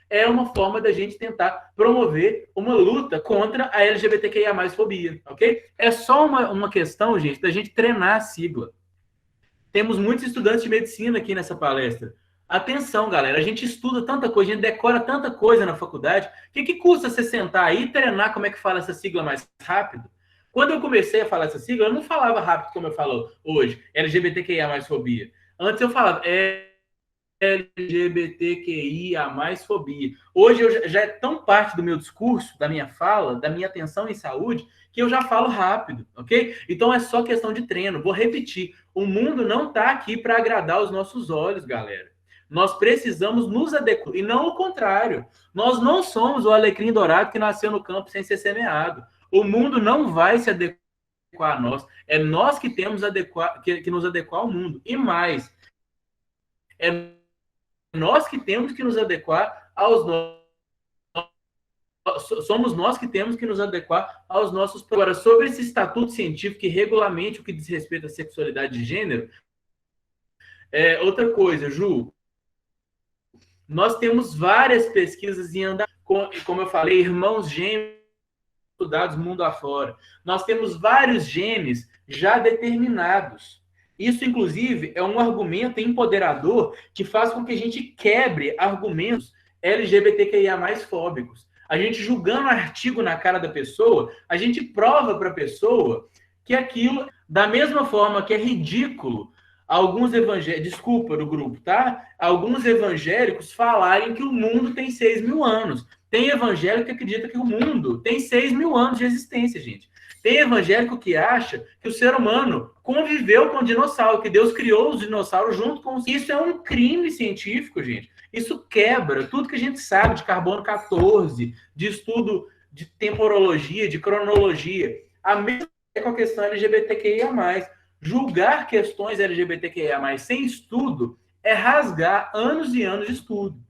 é uma forma da gente tentar promover uma luta contra a LGBTQIA+, fobia, ok? É só uma questão, gente, da gente treinar a sigla. Temos muitos estudantes de medicina aqui nessa palestra. Atenção, galera, a gente estuda tanta coisa, a gente decora tanta coisa na faculdade. O que custa você sentar aí e treinar como é que fala essa sigla mais rápido? Quando eu comecei a falar essa sigla, eu não falava rápido como eu falo hoje, LGBTQIA+, fobia. Antes eu falava LGBTQIA+, fobia. Hoje já é tão parte do meu discurso, da minha fala, da minha atenção em saúde, que eu já falo rápido, ok? Então é só questão de treino. Vou repetir, o mundo não está aqui para agradar os nossos olhos, galera. Nós precisamos nos adequar, e não o contrário. Nós não somos o alecrim dourado que nasceu no campo sem ser semeado. O mundo não vai se adequar a nós. É nós que temos que nos adequar ao mundo. E mais, é nós que temos que nos adequar aos nossos. Somos nós que temos que nos adequar aos nossos. Agora, sobre esse estatuto científico que regulamente o que diz respeito à sexualidade de gênero, outra coisa, Ju. Nós temos várias pesquisas em andar, como eu falei, irmãos gêmeos estudados mundo afora. Nós temos vários genes já determinados. Isso, inclusive, é um argumento empoderador que faz com que a gente quebre argumentos LGBTQIA+ fóbicos. A gente julgando artigo na cara da pessoa, a gente prova para a pessoa que aquilo, da mesma forma que é ridículo alguns evangélicos, desculpa do grupo, tá? Alguns evangélicos falarem que o mundo tem 6.000 anos. Tem evangélico que acredita que o mundo tem 6.000 anos de existência, gente. Tem evangélico que acha que o ser humano conviveu com o dinossauro, que Deus criou os dinossauros junto com os... Isso é um crime científico, gente. Isso quebra tudo que a gente sabe de carbono 14, de estudo de temporologia, de cronologia. A mesma coisa com a questão LGBTQIA+. Julgar questões LGBTQIA+, sem estudo, é rasgar anos e anos de estudo.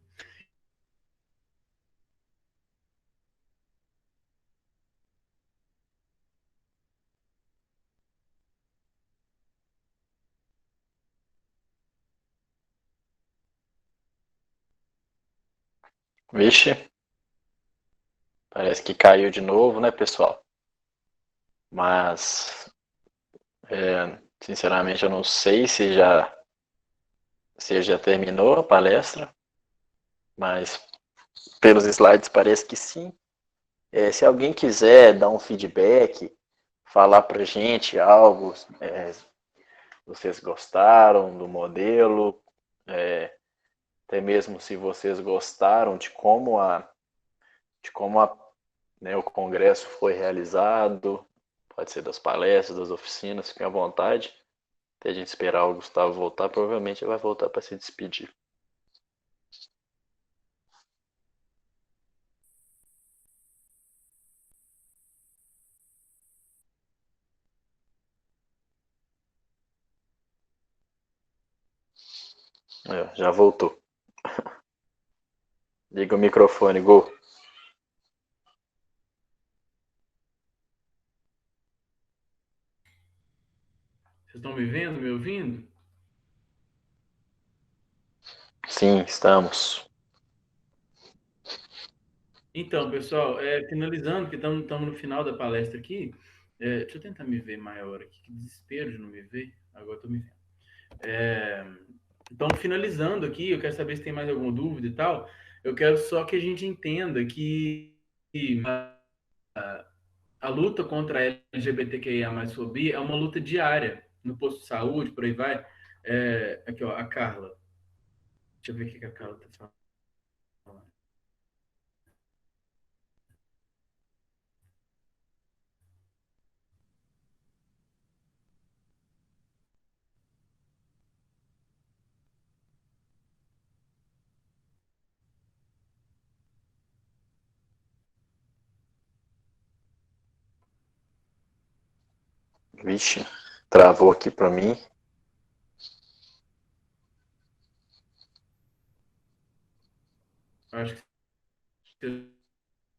Vixe, parece que caiu de novo, né, pessoal? Mas, sinceramente, eu não sei se já terminou a palestra, mas pelos slides parece que sim. Se alguém quiser dar um feedback, falar pra gente algo, vocês gostaram do modelo, até mesmo se vocês gostaram de como né, o congresso foi realizado, pode ser das palestras, das oficinas, fiquem à vontade. Até a gente esperar o Gustavo voltar, provavelmente ele vai voltar para se despedir. Já voltou. Liga o microfone, Gu. Vocês estão me vendo, me ouvindo? Sim, estamos. Então, pessoal, finalizando, que estamos no final da palestra aqui, deixa eu tentar me ver maior aqui, que desespero de não me ver, agora estou me vendo. Então, finalizando aqui, eu quero saber se tem mais alguma dúvida e tal, eu quero só que a gente entenda que a luta contra a LGBTQIA+ fobia é uma luta diária, no posto de saúde, por aí vai. Aqui, ó, a Carla. Deixa eu ver o que a Carla está falando. Vixe, travou aqui para mim. Acho que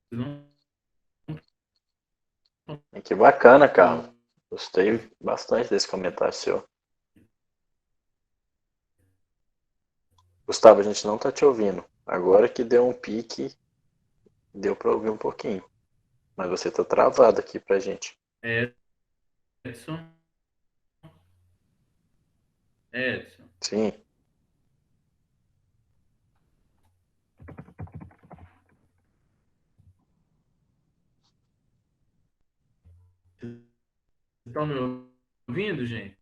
não. Que bacana, Carlos. Gostei bastante desse comentário seu. Gustavo, a gente não tá te ouvindo. Agora que deu um pique, deu para ouvir um pouquinho. Mas você tá travado aqui pra gente. Edson. Edson. Sim. Estão me ouvindo, gente?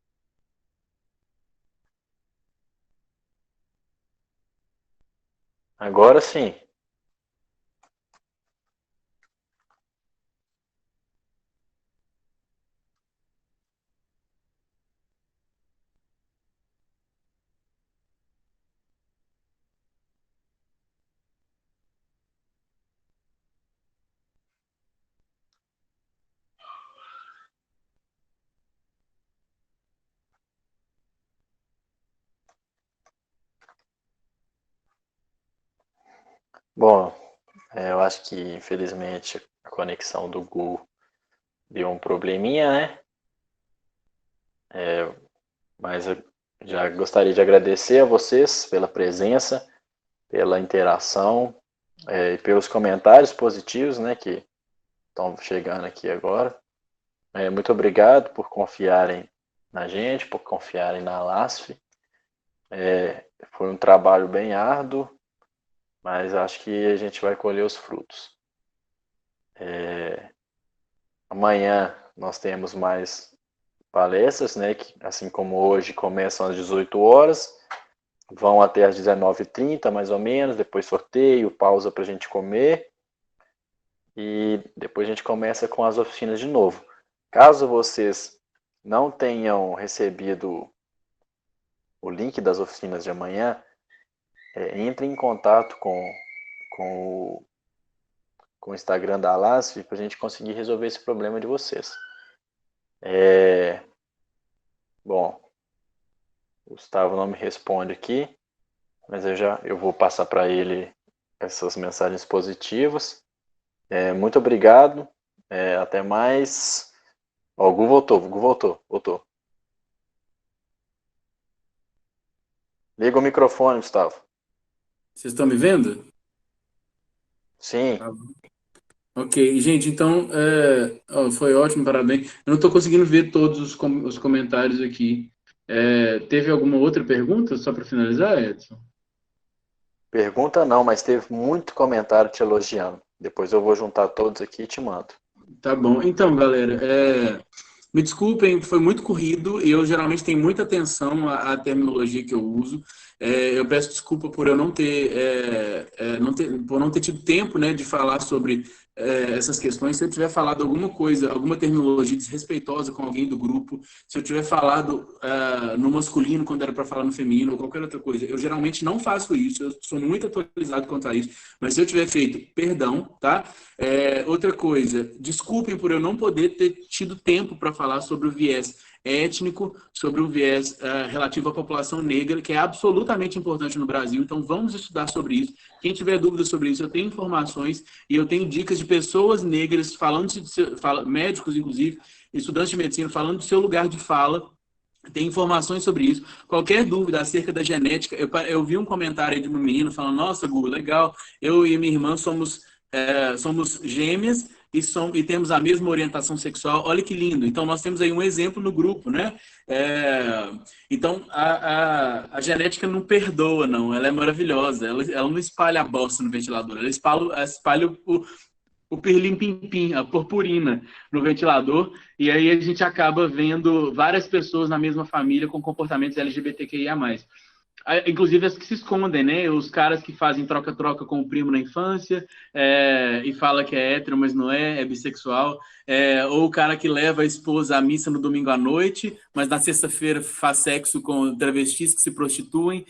Agora sim. Bom, eu acho que infelizmente a conexão do Google deu um probleminha, né? Mas eu já gostaria de agradecer a vocês pela presença. pela interação e pelos comentários positivos, né, que estão chegando aqui agora. Muito obrigado por confiarem na gente, por confiarem na LASF. Foi um trabalho bem árduo, mas acho que a gente vai colher os frutos. Amanhã nós temos mais palestras, né, que, assim como hoje, começam às 18 horas, vão até às 19h30, mais ou menos, depois sorteio, pausa para a gente comer, e depois a gente começa com as oficinas de novo. Caso vocês não tenham recebido o link das oficinas de amanhã, entre em contato com o Instagram da LASF para a gente conseguir resolver esse problema de vocês. Bom, o Gustavo não me responde aqui, mas eu vou passar para ele essas mensagens positivas. Muito obrigado, até mais. O Gu voltou. Liga o microfone, Gustavo. Vocês estão me vendo? Sim. Tá bom. Ok, gente, então foi ótimo, parabéns. Eu não estou conseguindo ver todos os comentários aqui. Teve alguma outra pergunta, só para finalizar, Edson? Pergunta não, mas teve muito comentário te elogiando. Depois eu vou juntar todos aqui e te mando. Tá bom. Então, galera, me desculpem, foi muito corrido e eu geralmente tenho muita atenção à terminologia que eu uso. Eu peço desculpa por eu por não ter tido tempo, né, de falar sobre essas questões. Se eu tiver falado alguma coisa, alguma terminologia desrespeitosa com alguém do grupo, se eu tiver falado no masculino quando era para falar no feminino ou qualquer outra coisa, eu geralmente não faço isso, eu sou muito atualizado quanto a isso, mas se eu tiver feito, perdão, tá? Outra coisa, desculpem por eu não poder ter tido tempo para falar sobre o viés étnico, sobre o viés relativo à população negra, que é absolutamente importante no Brasil. Então, vamos estudar sobre isso. Quem tiver dúvidas sobre isso, eu tenho informações e eu tenho dicas de pessoas negras, médicos, inclusive, estudantes de medicina, falando do seu lugar de fala. Tem informações sobre isso. Qualquer dúvida acerca da genética, eu vi um comentário aí de uma menina falando: nossa, Gu, legal, eu e minha irmã somos gêmeas e temos a mesma orientação sexual. Olha que lindo. Então, nós temos aí um exemplo no grupo, né? Então, a genética não perdoa, não. Ela é maravilhosa. Ela não espalha a bosta no ventilador. Ela espalha o pirlim-pim-pim, a purpurina no ventilador, e aí a gente acaba vendo várias pessoas na mesma família com comportamentos LGBTQIA+. Inclusive as que se escondem, né? Os caras que fazem troca-troca com o primo na infância e fala que é hétero, mas não é bissexual. Ou o cara que leva a esposa à missa no domingo à noite, mas na sexta-feira faz sexo com travestis que se prostituem.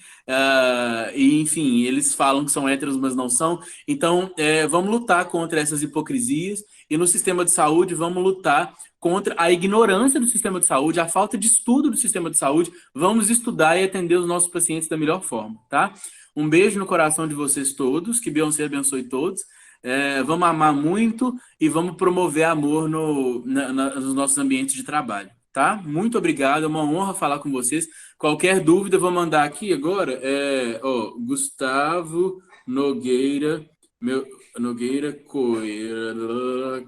E, enfim, eles falam que são héteros, mas não são. Então, vamos lutar contra essas hipocrisias. E no sistema de saúde, vamos lutar contra a ignorância do sistema de saúde, a falta de estudo do sistema de saúde. Vamos estudar e atender os nossos pacientes da melhor forma, tá? Um beijo no coração de vocês todos, que Beyoncé abençoe todos. Vamos amar muito e vamos promover amor nos nossos ambientes de trabalho, tá? Muito obrigado, é uma honra falar com vocês. Qualquer dúvida, eu vou mandar aqui agora. Gustavo Nogueira, Nogueira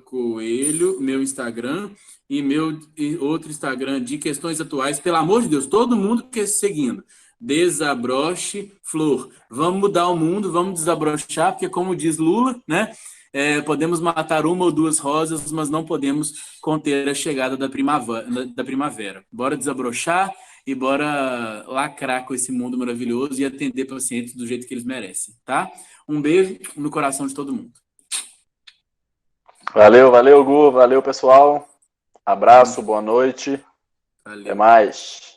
Coelho, meu Instagram e outro Instagram de questões atuais. Pelo amor de Deus, todo mundo que seguindo. Desabroche Flor. Vamos mudar o mundo, vamos desabrochar, porque como diz Lula, né? Podemos matar uma ou duas rosas, mas não podemos conter a chegada da primavera. Bora desabrochar e bora lacrar com esse mundo maravilhoso e atender pacientes do jeito que eles merecem, tá? Um beijo no coração de todo mundo. Valeu, Gu. Valeu, pessoal. Abraço, boa noite. Valeu. Até mais.